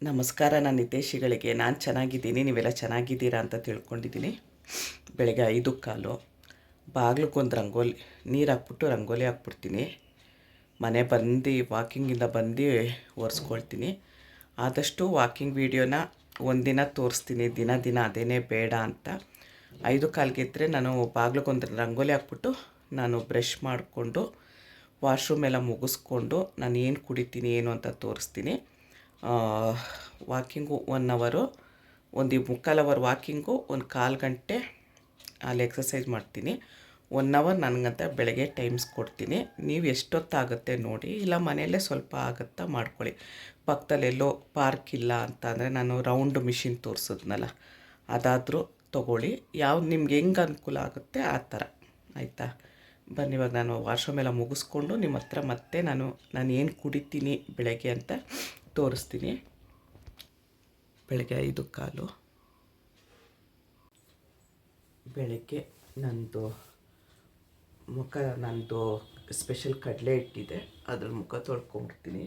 ನಮಸ್ಕಾರ ನನ್ನ ಹಿತೈಷಿಗಳಿಗೆ. ನಾನು ಚೆನ್ನಾಗಿದ್ದೀನಿ, ನೀವೆಲ್ಲ ಚೆನ್ನಾಗಿದ್ದೀರಾ ಅಂತ ತಿಳ್ಕೊಂಡಿದ್ದೀನಿ. ಬೆಳಗ್ಗೆ 5:15 ಬಾಗಿಲಕ್ಕೊಂದು ರಂಗೋಲಿ ನೀರು ಹಾಕ್ಬಿಟ್ಟು ರಂಗೋಲಿ ಹಾಕ್ಬಿಡ್ತೀನಿ. ಮನೆ ಬಂದು ವಾಕಿಂಗಿಂದ ಬಂದು ಒರೆಸ್ಕೊಳ್ತೀನಿ. ಆದಷ್ಟು ವಾಕಿಂಗ್ ವೀಡಿಯೋನ ಒಂದಿನ ತೋರಿಸ್ತೀನಿ, ದಿನ ಅದೇನೇ ಬೇಡ ಅಂತ. 5:15 ಇದ್ದರೆ ನಾನು ಬಾಗಿಲಕ್ಕೊಂದು ರಂಗೋಲಿ ಹಾಕ್ಬಿಟ್ಟು ನಾನು ಬ್ರಷ್ ಮಾಡಿಕೊಂಡು ವಾಶ್ರೂಮ್ ಎಲ್ಲ ಮುಗಿಸ್ಕೊಂಡು ನಾನು ಏನು ಕುಡಿತೀನಿ ಏನು ಅಂತ ತೋರಿಸ್ತೀನಿ. ವಾಕಿಂಗು 1 ಅವರು, ಒಂದು 3/4 ಅವರ್ ವಾಕಿಂಗು, ಒಂದು 1/4 ಗಂಟೆ ಅಲ್ಲಿ ಎಕ್ಸಸೈಸ್ ಮಾಡ್ತೀನಿ. 1 ಅವರ್ ನನಗಂತ ಬೆಳಗ್ಗೆ ಟೈಮ್ಸ್ ಕೊಡ್ತೀನಿ. ನೀವು ಎಷ್ಟೊತ್ತಾಗುತ್ತೆ ನೋಡಿ, ಇಲ್ಲ ಮನೆಯಲ್ಲೇ ಸ್ವಲ್ಪ ಆಗುತ್ತಾ ಮಾಡ್ಕೊಳ್ಳಿ. ಪಕ್ಕದಲ್ಲೆಲ್ಲೋ ಪಾರ್ಕ್ ಇಲ್ಲ ಅಂತ ಅಂದರೆ ನಾನು ರೌಂಡ್ ಮಿಷಿನ್ ತೋರಿಸಿದ್ನಲ್ಲ, ಅದಾದರೂ ತೊಗೊಳ್ಳಿ. ಯಾವ್ದು ನಿಮ್ಗೆ ಹೆಂಗೆ ಅನುಕೂಲ ಆಗುತ್ತೆ ಆ ಥರ, ಆಯಿತಾ? ಬನ್ನಿ, ಇವಾಗ ನಾನು ವಾಶ್ರೂಮ್ ಎಲ್ಲ ಮುಗಿಸ್ಕೊಂಡು ನಿಮ್ಮ ಹತ್ರ ಮತ್ತೆ ನಾನು ಏನು ಕುಡಿತೀನಿ ಬೆಳಗ್ಗೆ ಅಂತ ತೋರಿಸ್ತೀನಿ. ಬೆಳಗ್ಗೆ 5:15 ಬೆಳಗ್ಗೆ ನಂದು ಸ್ಪೆಷಲ್ ಕಡಲೆ ಹಿಟ್ಟಿದೆ, ಅದ್ರ ಮುಖ ತೊಳ್ಕೊಂಬಿಡ್ತೀನಿ.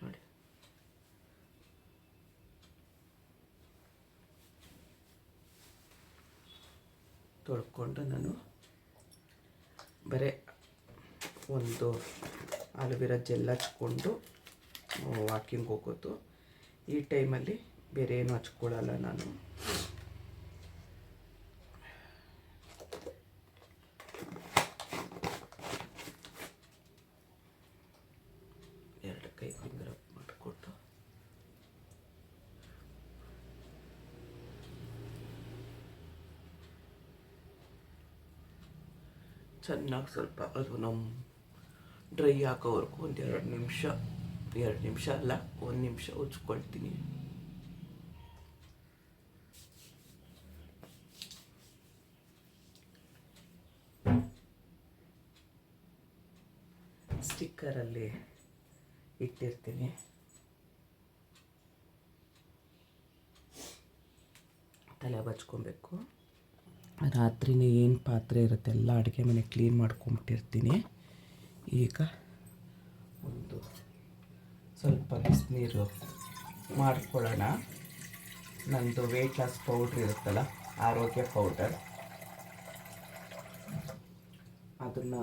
ನೋಡಿ, ತೊಳ್ಕೊಂಡು ನಾನು ಬರೀ ಒಂದು ಆಲೋವೆರಾ ಜೆಲ್ ಹಚ್ಕೊಂಡು ವಾಕಿಂಗ್ ಹೋಗೋದು. ಈ ಟೈಮಲ್ಲಿ ಬೇರೆ ಏನು ಹಚ್ಕೊಳ್ಳಲ್ಲ ನಾನು. ಎರಡು ಕೈ ಫಿಂಗರ್ ಅಪ್ ಮಾಡಿಕೊಟ್ಟು ಚೆನ್ನಾಗಿ ಸ್ವಲ್ಪ ಅದು ನಮ್ಮ ಡ್ರೈ ಆಗೋವರೆಗೂ ಒಂದು 2 ನಿಮಿಷ ಅಲ್ಲ, 1 ನಿಮಿಷ ಉಜ್ಕೊಳ್ತೀನಿ. ಸ್ಟಿಕ್ಕರಲ್ಲಿ ಇಟ್ಟಿರ್ತೀನಿ. ತಲೆ ಬಚ್ಕೊಬೇಕು. ರಾತ್ರಿನೇ ಏನು ಪಾತ್ರೆ ಇರುತ್ತೆ ಎಲ್ಲ ಅಡುಗೆ ಮನೆ ಕ್ಲೀನ್ ಮಾಡ್ಕೊಂಬಿಟ್ಟಿರ್ತೀನಿ. ಈಗ ಒಂದು ಸ್ವಲ್ಪ ಬಿಸಿನೀರು ಮಾಡ್ಕೊಳ್ಳೋಣ. ನಂದು ವೆಯ್ಟ್ ಲಾಸ್ ಪೌಡ್ರ್ ಇರುತ್ತಲ್ಲ, ಆರೋಗ್ಯ ಪೌಡರ್, ಅದನ್ನು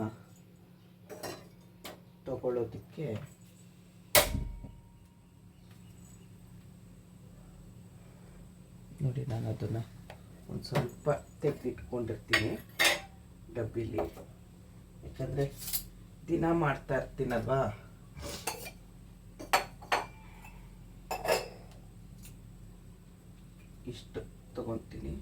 ತಗೊಳ್ಳೋದಕ್ಕೆ ನೋಡಿ, ನಾನು ಅದನ್ನು ಒಂದು ಸ್ವಲ್ಪ ತೆಗೆದಿಟ್ಕೊಂಡಿರ್ತೀನಿ ಡಬ್ಬಿಲಿ. ಯಾಕಂದರೆ ದಿನ ಮಾಡ್ತಾ ಇರ್ತೀನಲ್ವಾ, ಇಷ್ಟು ತಗೊತೀನಿ.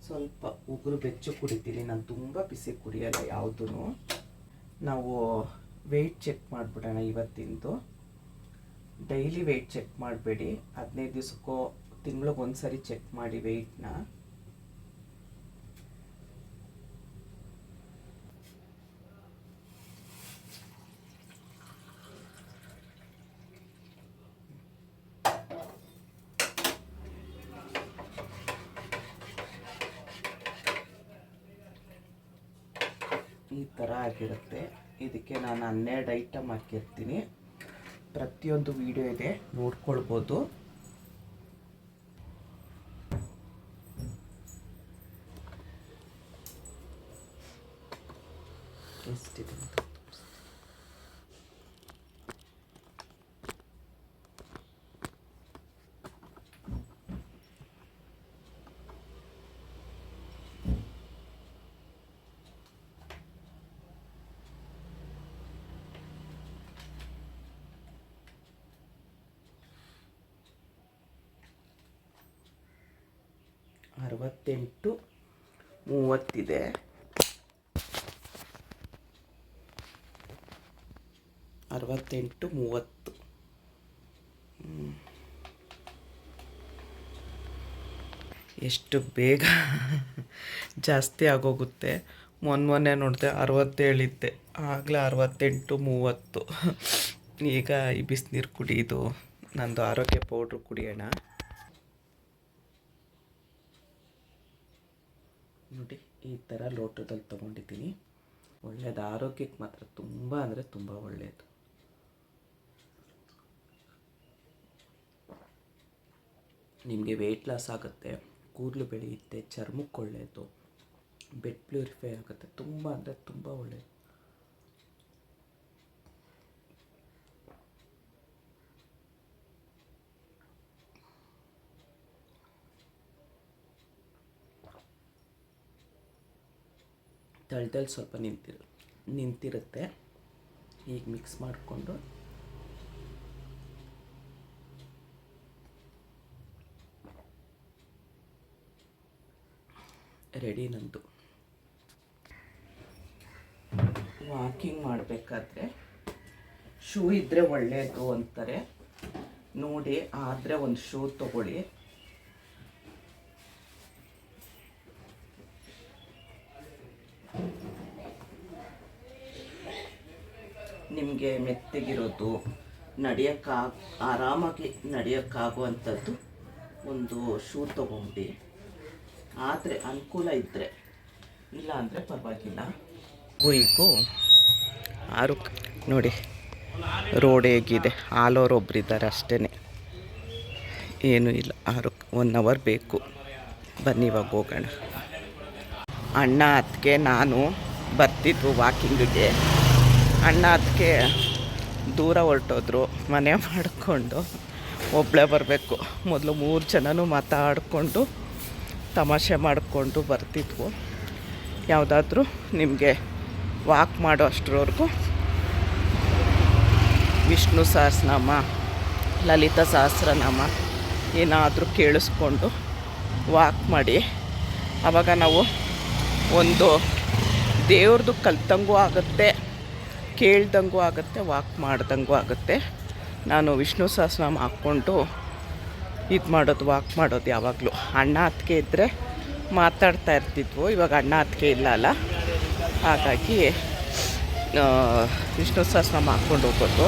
ಸ್ವಲ್ಪ ಉಗುರು ಬೆಚ್ಚು ಕುಡಿತೀನಿ. ನಾನು ತುಂಬ ಬಿಸಿ ಕುಡಿಯಲ್ಲ ಯಾವುದೂ. ನಾವು ವೆಯ್ಟ್ ಚೆಕ್ ಮಾಡಿಬಿಡೋಣ ಇವತ್ತಿಂದು. ಡೈಲಿ ವೆಯ್ಟ್ ಚೆಕ್ ಮಾಡಬೇಡಿ, 15 ದಿವಸಕ್ಕೋ ತಿಂಗಳಿಗೊಂದು ಸರಿ ಚೆಕ್ ಮಾಡಿ ವೆಯ್ಟ್ನ. ಈ ಥರ ಆಗಿರುತ್ತೆ. ಇದಕ್ಕೆ ನಾನು 12 ಐಟಮ್ ಹಾಕಿರ್ತೀನಿ. ಪ್ರತಿಯೊಂದು ವಿಡಿಯೋ ಇದೆ, ನೋಡ್ಕೊಳ್ಬೋದು. ಎಷ್ಟಿದೆ ಅಂತ 68, 30 ಇದೆ. ಎಷ್ಟು ಬೇಗ ಜಾಸ್ತಿ ಆಗೋಗುತ್ತೆ. ಮೊನ್ನೆ ನೋಡಿದೆ 67 ಇದ್ದೆ, ಆಗಲೇ 68, 30. ಈಗ ಈ ಬಿಸಿನೀರು ಕುಡಿಯೋದು, ನಂದು ಆರೋಗ್ಯ ಪೌಡ್ರು ಕುಡಿಯೋಣ. ನೋಡಿ ಈ ಥರ ಲೋಟದಲ್ಲಿ ತೊಗೊಂಡಿದ್ದೀನಿ. ಒಳ್ಳೆಯದು, ಆರೋಗ್ಯಕ್ಕೆ ಮಾತ್ರ ತುಂಬ ಅಂದರೆ ತುಂಬ ಒಳ್ಳೆಯದು. ನಿಮಗೆ ವೆಯ್ಟ್ ಲಾಸ್ ಆಗುತ್ತೆ, ಕೂದಲು ಬೆಳೆಯುತ್ತೆ, ಚರ್ಮಕ್ಕೆ ಒಳ್ಳೆಯದು, ಬೆಡ್ ಪ್ಯೂರಿಫೈ ಆಗುತ್ತೆ. ತುಂಬ ಅಂದರೆ ತುಂಬ ಒಳ್ಳೆಯದು. ತಳದಲ್ಲಿ ಸ್ವಲ್ಪ ನಿಂತಿರುತ್ತೆ. ಈಗ ಮಿಕ್ಸ್ ಮಾಡಿಕೊಂಡು ರೆಡಿ ನಂದು. ವಾಕಿಂಗ್ ಮಾಡಬೇಕಾದ್ರೆ ಶೂ ಇದ್ದರೆ ಒಳ್ಳೆಯದು ಅಂತಾರೆ ನೋಡಿ. ಆದರೆ ಒಂದು ಶೂ ತಗೊಳ್ಳಿ. ನಿಮಗೆ ಮೆತ್ತಗಿರೋದು, ಆರಾಮಾಗಿ ನಡೆಯೋಕ್ಕಾಗುವಂಥದ್ದು ಒಂದು ಶೂ ತೊಗೊಂಡು, ಆದರೆ ಅನುಕೂಲ ಇದ್ದರೆ, ಇಲ್ಲ ಅಂದರೆ ಪರವಾಗಿಲ್ಲ. ಈಗೂ 6 ನೋಡಿ ರೋಡ್ ಹೇಗಿದೆ. ಒಬ್ಬರಿದ್ದಾರೆ ಅಷ್ಟೇ, ಏನೂ ಇಲ್ಲ. 1 ಅವರ್ ಬೇಕು. ಬನ್ನಿ ಇವಾಗ ಹೋಗೋಣ. ಅಣ್ಣ ಅದಕ್ಕೆ ನಾನು ಬರ್ತಿದ್ವು ವಾಕಿಂಗಿಗೆ. ಅಣ್ಣ ಅದಕ್ಕೆ ದೂರ ಹೊರಟೋದ್ರು. ಮನೆ ಮಾಡಿಕೊಂಡು ಒಬ್ಬಳೇ ಬರಬೇಕು. ಮೊದಲು 3 ಜನನೂ ಮಾತಾಡಿಕೊಂಡು ತಮಾಷೆ ಮಾಡಿಕೊಂಡು ಬರ್ತಿದ್ವು. ಯಾವುದಾದ್ರೂ ನಿಮಗೆ ವಾಕ್ ಮಾಡೋ ಅಷ್ಟರವರೆಗೂ ವಿಷ್ಣು ಸಹಸ್ರನಾಮ, ಲಲಿತಾ ಸಹಸ್ರನಾಮ ಏನಾದರೂ ಕೇಳಿಸ್ಕೊಂಡು ವಾಕ್ ಮಾಡಿ. ಆವಾಗ ನಾವು ಒಂದು ದೇವ್ರದ್ದು ಕಲ್ತಂಗೂ ಆಗುತ್ತೆ, ಕೇಳ್ದಂಗೂ ಆಗುತ್ತೆ, ವಾಕ್ ಮಾಡ್ದಂಗೂ ಆಗುತ್ತೆ. ನಾನು ವಿಷ್ಣು ಸಹಸ್ರನಾಮ ಹಾಕ್ಕೊಂಡು ವಾಕ್ ಮಾಡೋದು ಯಾವಾಗಲೂ. ಅಣ್ಣ ಅತ್ತಿಗೆ ಇದ್ದರೆ ಮಾತಾಡ್ತಾ ಇರ್ತಿದ್ವು. ಇವಾಗ ಅಣ್ಣ ಅತ್ತಿಗೆ ಇಲ್ಲ ಅಲ್ಲ, ಹಾಗಾಗಿ ವಿಷ್ಣು ಸಹಸ್ರನಾಮ ಹಾಕ್ಕೊಂಡು ಹೋಗೋದು.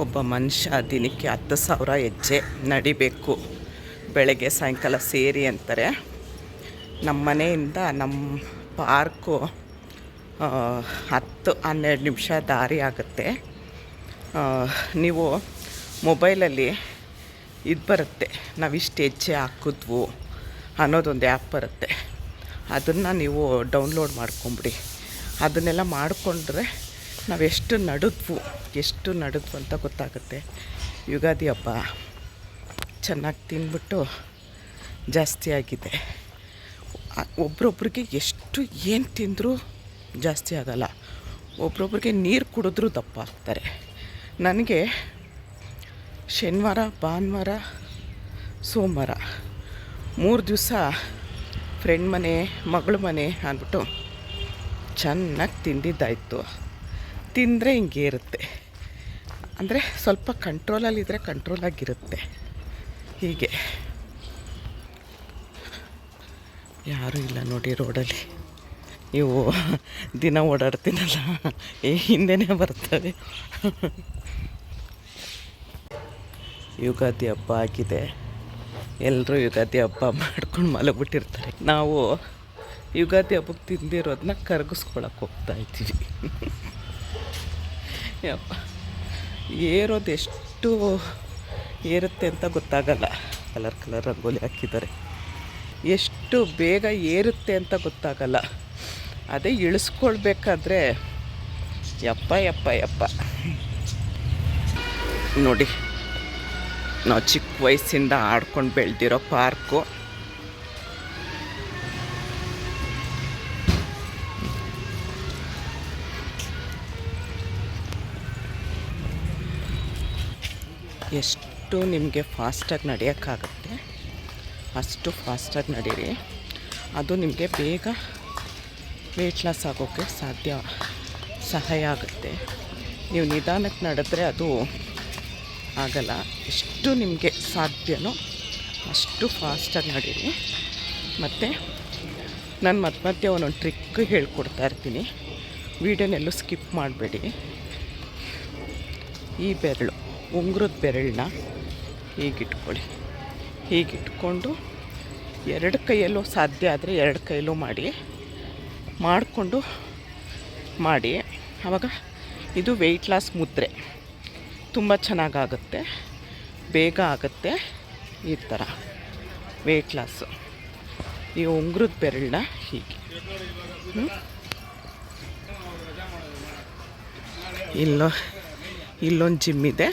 ಒಬ್ಬ ಮನುಷ್ಯ ದಿನಕ್ಕೆ 10,000 ಹೆಜ್ಜೆ ನಡಿಬೇಕು, ಬೆಳಗ್ಗೆ ಸಾಯಂಕಾಲ ಸೇರಿ ಅಂತಾರೆ. ನಮ್ಮ ಮನೆಯಿಂದ ನಮ್ಮ ಪಾರ್ಕು 10-12 ನಿಮಿಷ ದಾರಿ ಆಗುತ್ತೆ. ನೀವು ಮೊಬೈಲಲ್ಲಿ ಇದು ಬರುತ್ತೆ, ನಾವಿಷ್ಟು ಹೆಜ್ಜೆ ಹಾಕಿದ್ವು ಅನ್ನೋದೊಂದು ಆ್ಯಪ್ ಬರುತ್ತೆ. ಅದನ್ನು ನೀವು ಡೌನ್ಲೋಡ್ ಮಾಡ್ಕೊಂಬಿಡಿ. ಅದನ್ನೆಲ್ಲ ಮಾಡಿಕೊಂಡ್ರೆ ನಾವು ಎಷ್ಟು ನಡೆದ್ವು ಅಂತ ಗೊತ್ತಾಗುತ್ತೆ. ಯುಗಾದಿ ಹಬ್ಬ ಚೆನ್ನಾಗಿ ತಿಂದ್ಬಿಟ್ಟು ಜಾಸ್ತಿ ಆಗಿದೆ. ಒಬ್ರೊಬ್ರಿಗೆ ಏನು ತಿಂದರೂ ಜಾಸ್ತಿ ಆಗೋಲ್ಲ. ಒಬ್ರೊಬ್ರಿಗೆ ನೀರು ಕುಡಿದ್ರೂ ದಪ್ಪ ಆಗ್ತಾರೆ. ನನಗೆ ಶನಿವಾರ, ಭಾನುವಾರ, ಸೋಮವಾರ 3 ದಿವಸ ಫ್ರೆಂಡ್ ಮನೆ, ಮಗಳ ಮನೆ ಅಂದ್ಬಿಟ್ಟು ಚೆನ್ನಾಗಿ ತಿಂದಿದ್ದಾಯಿತು. ತಿಂದರೆ ಹಿಂಗೆ ಇರುತ್ತೆ. ಅಂದರೆ ಸ್ವಲ್ಪ ಕಂಟ್ರೋಲಲ್ಲಿದ್ದರೆ ಕಂಟ್ರೋಲಾಗಿರುತ್ತೆ. ಹೀಗೆ ಯಾರೂ ಇಲ್ಲ ನೋಡಿ ರೋಡಲ್ಲಿ. ಇವು ದಿನ ಓಡಾಡ್ತೀನಲ್ಲ, ಹಿಂದೆನೇ ಬರ್ತವೆ. ಯುಗಾದಿ ಹಬ್ಬ ಆಗಿದೆ. ಎಲ್ಲರೂ ಯುಗಾದಿ ಹಬ್ಬ ಮಾಡ್ಕೊಂಡು ಮಲಗಿಬಿಟ್ಟಿರ್ತಾರೆ. ನಾವು ಯುಗಾದಿ ಹಬ್ಬಕ್ಕೆ ತಿಂದಿರೋದನ್ನ ಕರಗಿಸ್ಕೊಳಕ್ಕೆ ಹೋಗ್ತಾಯಿದ್ದೀವಿ. ಯಪ್ಪ, ಏರೋದು ಎಷ್ಟು ಏರುತ್ತೆ ಅಂತ ಗೊತ್ತಾಗಲ್ಲ. ಕಲರ್ ರಂಗೋಲಿ ಹಾಕಿದ್ದಾರೆ. ಎಷ್ಟು ಬೇಗ ಏರುತ್ತೆ ಅಂತ ಗೊತ್ತಾಗಲ್ಲ. ಅದೇ ಇಳಿಸ್ಕೊಳ್ಬೇಕಾದ್ರೆ ಯಪ್ಪ ನೋಡಿ, ನಾವು ಚಿಕ್ಕ ವಯಸ್ಸಿಂದ ಆಡ್ಕೊಂಡು ಬೆಳೆದಿರೋ ಪಾರ್ಕು. ಎಷ್ಟು ನಿಮಗೆ ಫಾಸ್ಟಾಗಿ ನಡೆಯೋಕ್ಕಾಗುತ್ತೆ ಅಷ್ಟು ಫಾಸ್ಟಾಗಿ ನಡೀರಿ. ಅದು ನಿಮಗೆ ಬೇಗ ವೆಯ್ಟ್ ಲಾಸ್ ಆಗೋಕ್ಕೆ ಸಹಾಯ ಆಗುತ್ತೆ. ನೀವು ನಿಧಾನಕ್ಕೆ ನಡೆದ್ರೆ ಅದು ಆಗಲ್ಲ. ಎಷ್ಟು ನಿಮಗೆ ಸಾಧ್ಯನೋ ಅಷ್ಟು ಫಾಸ್ಟಾಗಿ ನಡೀರಿ. ಮತ್ತು ನಾನು ಮಧ್ಯೆ ಒಂದೊಂದು ಟ್ರಿಕ್ ಹೇಳ್ಕೊಡ್ತಾ ಇರ್ತೀನಿ. ವೀಡಿಯೋನೆಲ್ಲೂ ಸ್ಕಿಪ್ ಮಾಡಬೇಡಿ. ಈ ಬೆರಳು, ಉಂಗುರದ ಬೆರಳನ್ನ ಹೀಗಿಟ್ಕೊಳ್ಳಿ. ಹೀಗಿಟ್ಕೊಂಡು ಎರಡು ಕೈಯಲ್ಲೂ ಸಾಧ್ಯ ಆದರೆ ಎರಡು ಕೈಯಲ್ಲೂ ಮಾಡಿಕೊಂಡು ಮಾಡಿ. ಆವಾಗ ಇದು ವೆಯ್ಟ್ ಲಾಸ್ ಮುದ್ರೆ ತುಂಬ ಚೆನ್ನಾಗಾಗುತ್ತೆ, ಬೇಗ ಆಗುತ್ತೆ. ಈ ಥರ ವೆಯ್ಟ್ ಲಾಸು. ಈ ಉಂಗುರದ ಬೆರಳನ್ನ ಹೀಗೆ ಇಲ್ಲೊಂದು ಜಿಮ್ ಇದೆ,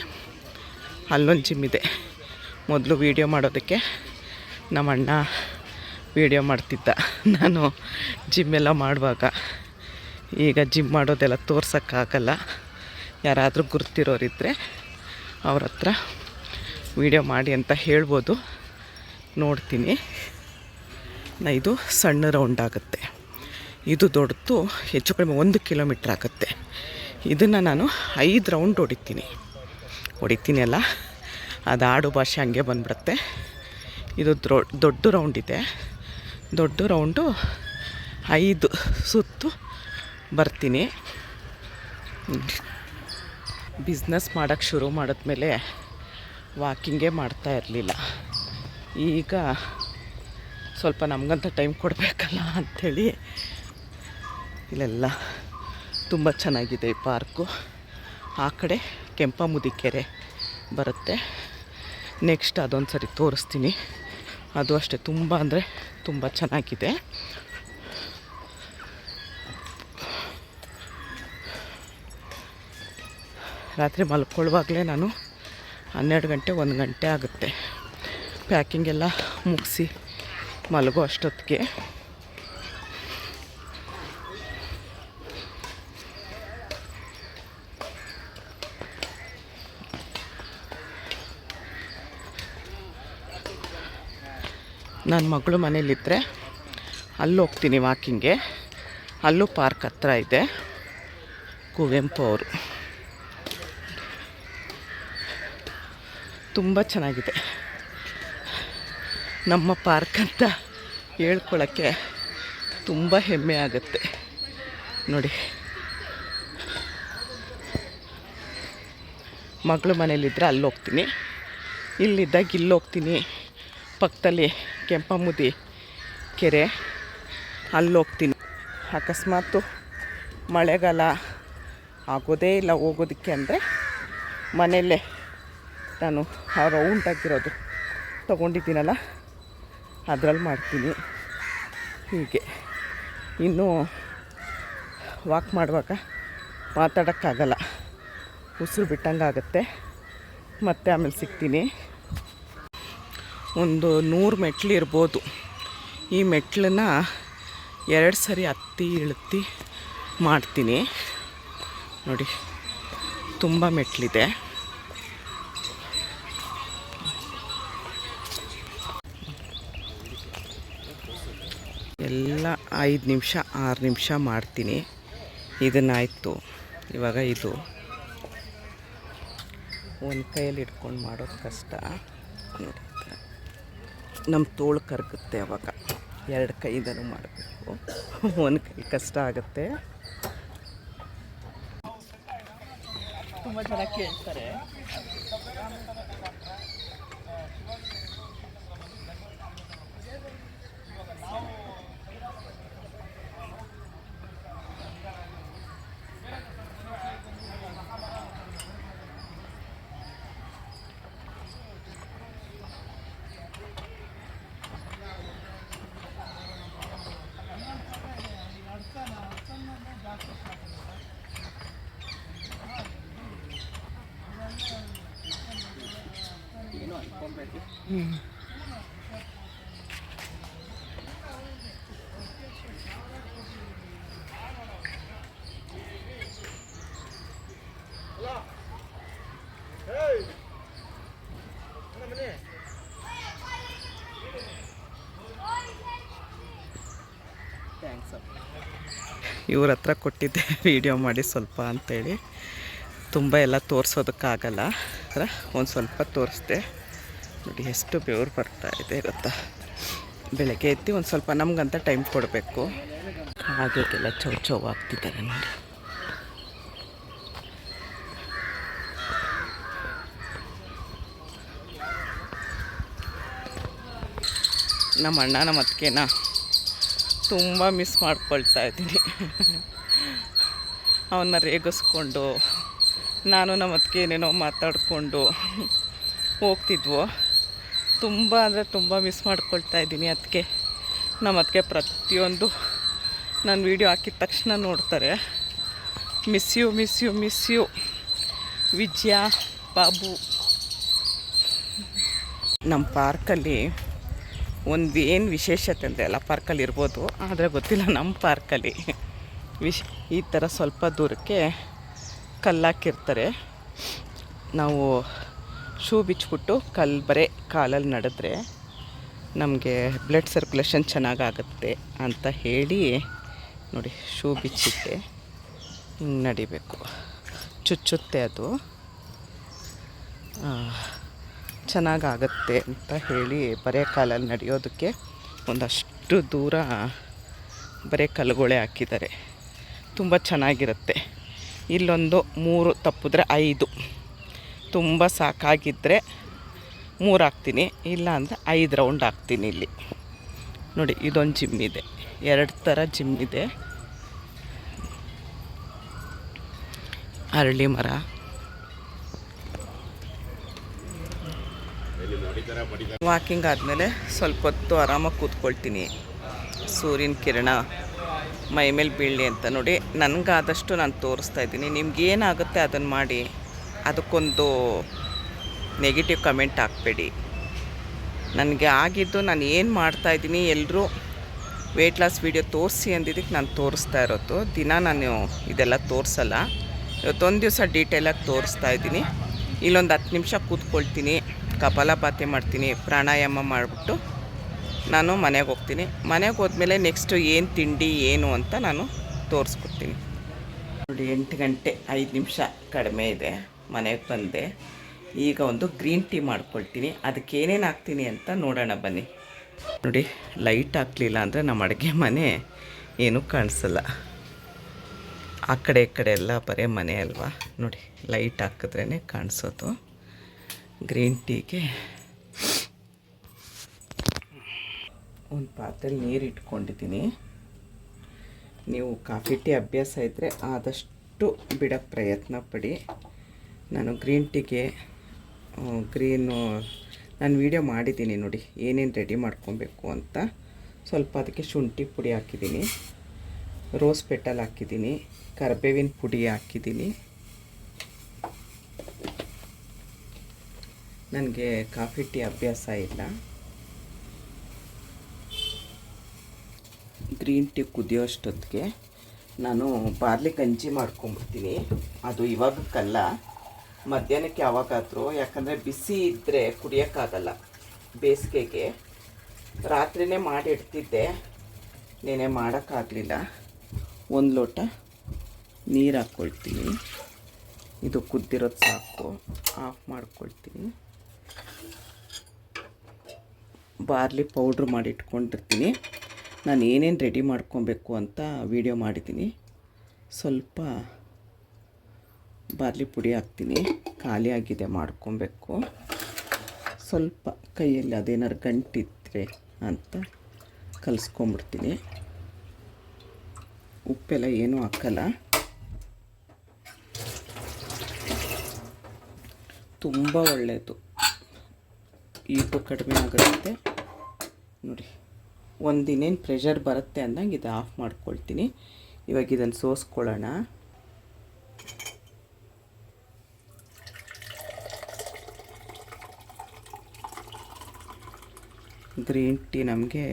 ಅಲ್ಲೊಂದು ಜಿಮ್ ಇದೆ. ಮೊದಲು ವೀಡಿಯೋ ಮಾಡೋದಕ್ಕೆ ನಮ್ಮ ಅಣ್ಣ ವೀಡಿಯೋ ಮಾಡ್ತಿದ್ದ, ನಾನು ಜಿಮ್ಮೆಲ್ಲ ಮಾಡುವಾಗ. ಈಗ ಜಿಮ್ ಮಾಡೋದೆಲ್ಲ ತೋರ್ಸೋಕ್ಕಾಗಲ್ಲ. ಯಾರಾದರೂ ಗುರ್ತಿರೋರಿದ್ದರೆ ಅವ್ರ ಹತ್ರ ವೀಡಿಯೋ ಮಾಡಿ ಅಂತ ಹೇಳ್ಬೋದು, ನೋಡ್ತೀನಿ. ಇದು ಸಣ್ಣ ರೌಂಡ್ ಆಗುತ್ತೆ, ಇದು ದೊಡ್ಡದು ಹೆಚ್ಚು ಕಡಿಮೆ 1 ಕಿಲೋಮೀಟ್ರ್ ಆಗುತ್ತೆ. ಇದನ್ನು ನಾನು 5 ರೌಂಡ್ ಹೊಡಿತೀನಿ ಅಲ್ಲ, ಅದು ಆಡು ಭಾಷೆ ಹಂಗೆ ಬಂದ್ಬಿಡುತ್ತೆ. ಇದು ದೊಡ್ಡ ರೌಂಡ್ ಇದೆ, ದೊಡ್ಡ ರೌಂಡು 5 ಸುತ್ತು ಬರ್ತೀನಿ. ಬಿಸ್ನೆಸ್ ಮಾಡೋಕ್ಕೆ ಶುರು ಮಾಡಿದ್ಮೇಲೆ ವಾಕಿಂಗೇ ಮಾಡ್ತಾ ಇರಲಿಲ್ಲ. ಈಗ ಸ್ವಲ್ಪ ನಮಗಂತ ಟೈಮ್ ಕೊಡಬೇಕಲ್ಲ ಅಂಥೇಳಿ ಇಲ್ಲೆಲ್ಲ ತುಂಬ ಚೆನ್ನಾಗಿದೆ ಈ ಪಾರ್ಕು. ಆ ಕಡೆ ಕೆಂಪಮುದಿ ಕೆರೆ ಬರುತ್ತೆ, ನೆಕ್ಸ್ಟ್ ಅದೊಂದು ಸರಿ ತೋರಿಸ್ತೀನಿ. ಅದು ಅಷ್ಟೇ ತುಂಬ ಅಂದರೆ ತುಂಬ ಚೆನ್ನಾಗಿದೆ. ರಾತ್ರಿ ಮಲ್ಕೊಳ್ಳುವಾಗಲೇ ನಾನು 12 ಗಂಟೆ 1 ಗಂಟೆ ಆಗುತ್ತೆ ಪ್ಯಾಕಿಂಗ್ ಎಲ್ಲ ಮುಗಿಸಿ ಮಲಗೋ ಅಷ್ಟೊತ್ತಿಗೆ. ನನ್ನ ಮಗಳು ಮನೇಲಿದ್ದರೆ ಅಲ್ಲಿ ಹೋಗ್ತೀನಿ ವಾಕಿಂಗ್ಗೆ. ಅಲ್ಲೂ ಪಾರ್ಕ್ ಹತ್ರ ಇದೆ, ಕುವೆಂಪು ಅವರು. ತುಂಬ ಚೆನ್ನಾಗಿದೆ ನಮ್ಮ ಪಾರ್ಕ್ ಅಂತ ಹೇಳ್ಕೊಳ್ಳೋಕ್ಕೆ ತುಂಬ ಹೆಮ್ಮೆ ಆಗುತ್ತೆ ನೋಡಿ. ಮಗಳು ಮನೇಲಿದ್ದರೆ ಅಲ್ಲಿ ಹೋಗ್ತೀನಿ, ಇಲ್ಲಿದ್ದಾಗ ಇಲ್ಲಿ ಹೋಗ್ತೀನಿ. ಪಕ್ಕದಲ್ಲಿ ಕೆಂಪಮುದಿ ಕೆರೆ, ಅಲ್ಲಿ ಹೋಗ್ತೀನಿ. ಅಕಸ್ಮಾತು ಮಳೆಗಾಲ ಆಗೋದೇ ಇಲ್ಲ ಹೋಗೋದಕ್ಕೆ ಅಂದರೆ ಮನೆಯಲ್ಲೇ ನಾನು ಆ ರೌಂಡಾಗಿರೋದು ತೊಗೊಂಡಿದ್ದೀನಲ್ಲ ಅದರಲ್ಲಿ ಮಾಡ್ತೀನಿ. ಹೀಗೆ ಇನ್ನೂ ವಾಕ್ ಮಾಡುವಾಗ ಮಾತಾಡೋಕ್ಕಾಗಲ್ಲ, ಉಸಿರು ಬಿಟ್ಟಂಗೆ ಆಗುತ್ತೆ. ಮತ್ತೆ ಆಮೇಲೆ ಸಿಗ್ತೀನಿ. ಒಂದು 100 ಮೆಟ್ಲು ಇರ್ಬೋದು. ಈ ಮೆಟ್ಲನ್ನ 2 ಸರಿ ಹತ್ತಿ ಇಳುತ್ತಿ ಮಾಡ್ತೀನಿ ನೋಡಿ, ತುಂಬ ಮೆಟ್ಲಿದೆ. ಎಲ್ಲ 5 ನಿಮಿಷ 6 ನಿಮಿಷ ಮಾಡ್ತೀನಿ. ಇದನ್ನಾಯಿತು. ಇವಾಗ ಇದು ಒಂದು ಕೈಯಲ್ಲಿ ಇಟ್ಕೊಂಡು ಮಾಡೋದು ಕಷ್ಟ ನೋಡಿ. ನಮ್ಮ ತೋಳು ಕರಗುತ್ತೆ, ಅವಾಗ 2 ಕೈಯಿಂದನೂ ಮಾಡಬೇಕು. ಒಂದು ಕೈ ಕಷ್ಟ ಆಗುತ್ತೆ. ತುಂಬ ಜನ ಕೇಳ್ತಾರೆ ಇವ್ರ ಹತ್ರ ಕೊಟ್ಟಿದ್ದೆ ವೀಡಿಯೋ ಮಾಡಿ ಸ್ವಲ್ಪ ಅಂಥೇಳಿ. ತುಂಬ ಎಲ್ಲ ತೋರಿಸೋದಕ್ಕಾಗಲ್ಲ, ಒಂದು ಸ್ವಲ್ಪ ತೋರಿಸ್ದೆ ನೋಡಿ. ಎಷ್ಟು ಬೆವರು ಬರ್ತಾ ಇದೆ ಗೊತ್ತಾ. ಬೆಳಗ್ಗೆ ಎದ್ದು ಒಂದು ಸ್ವಲ್ಪ ನಮಗಂತ ಟೈಮ್ ಕೊಡಬೇಕು. ಹಾಗೆಲ್ಲ ಚೌ ಆಗ್ತಿದ್ದಾರೆ ನೋಡಿ. ನಮ್ಮ ಅಣ್ಣ ನಮ್ಮ ಅತ್ತಿಗೆನ ತುಂಬ ಮಿಸ್ ಮಾಡ್ಕೊಳ್ತಾ ಇದ್ದೀನಿ. ಅವನ್ನ ರೇಗಿಸ್ಕೊಂಡು ನಾನು ನಮ್ಮ ಅತ್ತಿಗೆ ಏನೇನೋ ಮಾತಾಡಿಕೊಂಡು ಹೋಗ್ತಿದ್ವು. ತುಂಬ ಅಂದರೆ ತುಂಬ ಮಿಸ್ ಮಾಡ್ಕೊಳ್ತಾ ಇದ್ದೀನಿ ಅದಕ್ಕೆ. ನಮ್ಮ ಅತ್ತಿಗೆ ಪ್ರತಿಯೊಂದು ನಾನು ವೀಡಿಯೋ ಹಾಕಿದ ತಕ್ಷಣ ನೋಡ್ತಾರೆ. Miss you miss you miss you Vijaya Babu. ನಮ್ಮ ಪಾರ್ಕಲ್ಲಿ ಒಂದು ಏನು ವಿಶೇಷತೆ ಅಂದರೆ ಎಲ್ಲ ಪಾರ್ಕಲ್ಲಿ ಇರ್ಬೋದು, ಆದರೆ ಗೊತ್ತಿಲ್ಲ. ನಮ್ಮ ಪಾರ್ಕಲ್ಲಿ ಈ ಥರ ಸ್ವಲ್ಪ ದೂರಕ್ಕೆ ಕಲ್ಲಾಕಿರ್ತಾರೆ. ನಾವು ಶೂ ಬಿಚ್ಚಿಬಿಟ್ಟು ಬರೇ ಕಾಲಲ್ಲಿ ನಡೆದ್ರೆ ನಮಗೆ ಬ್ಲಡ್ ಸರ್ಕ್ಯುಲೇಷನ್ ಚೆನ್ನಾಗಾಗುತ್ತೆ ಅಂತ ಹೇಳಿ ನೋಡಿ ಶೂ ಬಿಚ್ಚಿಟ್ಟೆ ಹಿಂಗೆ ನಡಿಬೇಕು. ಚುಚ್ಚುತ್ತೆ, ಅದು ಚೆನ್ನಾಗಾಗತ್ತೆ ಅಂತ ಹೇಳಿ ಬರೇ ಕಾಲಲ್ಲಿ ನಡೆಯೋದಕ್ಕೆ ಒಂದಷ್ಟು ದೂರ ಬರೇ ಕಲ್ಲುಗಳೇ ಹಾಕಿದ್ದಾರೆ. ತುಂಬ ಚೆನ್ನಾಗಿರುತ್ತೆ. ಇಲ್ಲೊಂದು 3 ತಪ್ಪಿದ್ರೆ 5, ತುಂಬ ಸಾಕಾಗಿದ್ದರೆ 3 ಹಾಕ್ತೀನಿ, ಇಲ್ಲ ಅಂದರೆ 5 ರೌಂಡ್ ಹಾಕ್ತೀನಿ. ಇಲ್ಲಿ ನೋಡಿ ಇದೊಂದು ಜಿಮ್ ಇದೆ, 2 ಥರ ಜಿಮ್ ಇದೆ. ಅರಳಿ ಮರ, ವಾಕಿಂಗ್ ಆದಮೇಲೆ ಸ್ವಲ್ಪ ಹೊತ್ತು ಆರಾಮಾಗಿ ಕೂತ್ಕೊಳ್ತೀನಿ. ಸೂರ್ಯನ ಕಿರಣ ಮೈ ಮೇಲೆ ಬೀಳಲಿ ಅಂತ ನೋಡಿ ನನಗಾದಷ್ಟು ನಾನು ತೋರಿಸ್ತಾ ಇದ್ದೀನಿ. ನಿಮ್ಗೇನಾಗುತ್ತೆ ಅದನ್ನು ಮಾಡಿ, ಅದಕ್ಕೊಂದು ನೆಗೆಟಿವ್ ಕಮೆಂಟ್ ಹಾಕಬೇಡಿ. ನನಗೆ ಆಗಿದ್ದು ನಾನು ಏನು ಮಾಡ್ತಾಯಿದ್ದೀನಿ, ಎಲ್ಲರೂ ವೆಯ್ಟ್ ಲಾಸ್ ವೀಡಿಯೋ ತೋರಿಸಿ ಅಂದಿದ್ದಕ್ಕೆ ನಾನು ತೋರಿಸ್ತಾ ಇರೋದು. ದಿನ ನಾನು ಇದೆಲ್ಲ ತೋರಿಸಲ್ಲ. ಇವತ್ತೊಂದು ದಿವಸ ಡೀಟೇಲಾಗಿ ತೋರಿಸ್ತಾ ಇದ್ದೀನಿ. ಇಲ್ಲೊಂದು 10 ನಿಮಿಷ ಕೂತ್ಕೊಳ್ತೀನಿ, ಕಪಾಲಭಾತಿ ಮಾಡ್ತೀನಿ, ಪ್ರಾಣಾಯಾಮ ಮಾಡಿಬಿಟ್ಟು ನಾನು ಮನೆಗೆ ಹೋಗ್ತೀನಿ. ಮನೆಗೆ ಹೋದ್ಮೇಲೆ ನೆಕ್ಸ್ಟು ಏನು ತಿಂಡಿ ಏನು ಅಂತ ನಾನು ತೋರಿಸ್ಕೊಡ್ತೀನಿ. ನೋಡಿ 8 ಗಂಟೆ 5 ನಿಮಿಷ ಕಡಿಮೆ ಇದೆ, ಮನೆಗೆ ಬಂದೆ. ಈಗ ಒಂದು ಗ್ರೀನ್ ಟೀ ಮಾಡ್ಕೊಳ್ತೀನಿ. ಅದಕ್ಕೆ ಏನೇನು ಹಾಕ್ತೀನಿ ಅಂತ ನೋಡೋಣ ಬನ್ನಿ. ನೋಡಿ ಲೈಟ್ ಹಾಕಲಿಲ್ಲ ಅಂದರೆ ನಮ್ಮ ಅಡುಗೆ ಮನೆ ಏನೂ ಕಾಣಿಸಲ್ಲ. ಆ ಕಡೆ ಈ ಕಡೆ ಎಲ್ಲ ಬರೀ ಮನೆ ಅಲ್ವಾ. ನೋಡಿ ಲೈಟ್ ಹಾಕಿದ್ರೇ ಕಾಣಿಸೋದು. ಗ್ರೀನ್ ಟೀಗೆ ಒಂದು ಪಾತ್ರೆಯಲ್ಲಿ ನೀರು ಇಟ್ಕೊಂಡಿದ್ದೀನಿ. ನೀವು ಕಾಫಿ ಟೀ ಅಭ್ಯಾಸ ಇದ್ದರೆ ಆದಷ್ಟು ಬಿಡೋಕ್ಕೆ ಪ್ರಯತ್ನ ಪಡಿ. ನಾನು ಗ್ರೀನ್ ಟೀಗೆ ನಾನು ವೀಡಿಯೋ ಮಾಡಿದ್ದೀನಿ ನೋಡಿ ಏನೇನು ರೆಡಿ ಮಾಡ್ಕೊಬೇಕು ಅಂತ. ಸ್ವಲ್ಪ ಅದಕ್ಕೆ ಶುಂಠಿ ಪುಡಿ ಹಾಕಿದ್ದೀನಿ, ರೋಸ್ ಪೆಟಲ್ ಹಾಕಿದ್ದೀನಿ, ಕರಿಬೇವಿನ ಪುಡಿ ಹಾಕಿದ್ದೀನಿ. ನನಗೆ ಕಾಫಿ ಟೀ ಅಭ್ಯಾಸ ಇಲ್ಲ. ಗ್ರೀನ್ ಟೀ ಕುದಿಯೋಷ್ಟೊತ್ತಿಗೆ ನಾನು ಬಾರ್ಲಿ ಗಂಜಿ ಮಾಡ್ಕೊಂಬಿಡ್ತೀನಿ. ಅದು ಇವಾಗಕ್ಕಲ್ಲ, ಮಧ್ಯಾಹ್ನಕ್ಕೆ ಯಾವಾಗಾದರೂ. ಯಾಕಂದರೆ ಬಿಸಿ ಇದ್ದರೆ ಕುಡಿಯೋಕ್ಕಾಗಲ್ಲ ಬೇಸಿಗೆಗೆ. ರಾತ್ರಿನೇ ಮಾಡಿ ಇಡ್ತಿದ್ದೆ, ನೆನೆ ಮಾಡೋಕ್ಕಾಗಲಿಲ್ಲ. 1 ಲೋಟ ನೀರು ಹಾಕ್ಕೊಳ್ತೀನಿ. ಇದು ಕುದ್ದಿರೋದು ಸಾಕು, ಆಫ್ ಮಾಡ್ಕೊಳ್ತೀನಿ. ಬಾರ್ಲಿ ಪೌಡ್ರ್ ಮಾಡಿ ಇಟ್ಕೊಂಡಿರ್ತೀನಿ. ನಾನು ಏನೇನು ರೆಡಿ ಮಾಡ್ಕೊಬೇಕು ಅಂತ ವಿಡಿಯೋ ಮಾಡಿದ್ದೀನಿ. ಸ್ವಲ್ಪ ಬಾರ್ಲಿ ಪುಡಿ ಹಾಕ್ತೀನಿ, ಖಾಲಿ ಆಗಿದೆ ಮಾಡ್ಕೊಬೇಕು. ಸ್ವಲ್ಪ ಕೈಯಲ್ಲಿ ಅದೇನಾರು ಗಂಟಿದ್ರೆ ಅಂತ ಕಲಿಸ್ಕೊಂಬಿಡ್ತೀನಿ. ಉಪ್ಪೆಲ್ಲ ಏನೂ ಹಾಕಲ್ಲ. ತುಂಬ ಒಳ್ಳೆಯದು, ಈಟು ಕಡಿಮೆ ಆಗುತ್ತೆ. ನೋಡಿ ಒಂದಿನೇನು ಪ್ರೆಷರ್ ಬರುತ್ತೆ ಅಂದಂಗೆ ಇದು ಆಫ್ ಮಾಡ್ಕೊಳ್ತೀನಿ. ಇವಾಗ ಇದನ್ನು ಸೋಸ್ಕೊಳ್ಳೋಣ. ಗ್ರೀನ್ ಟೀ ನಮಗೆ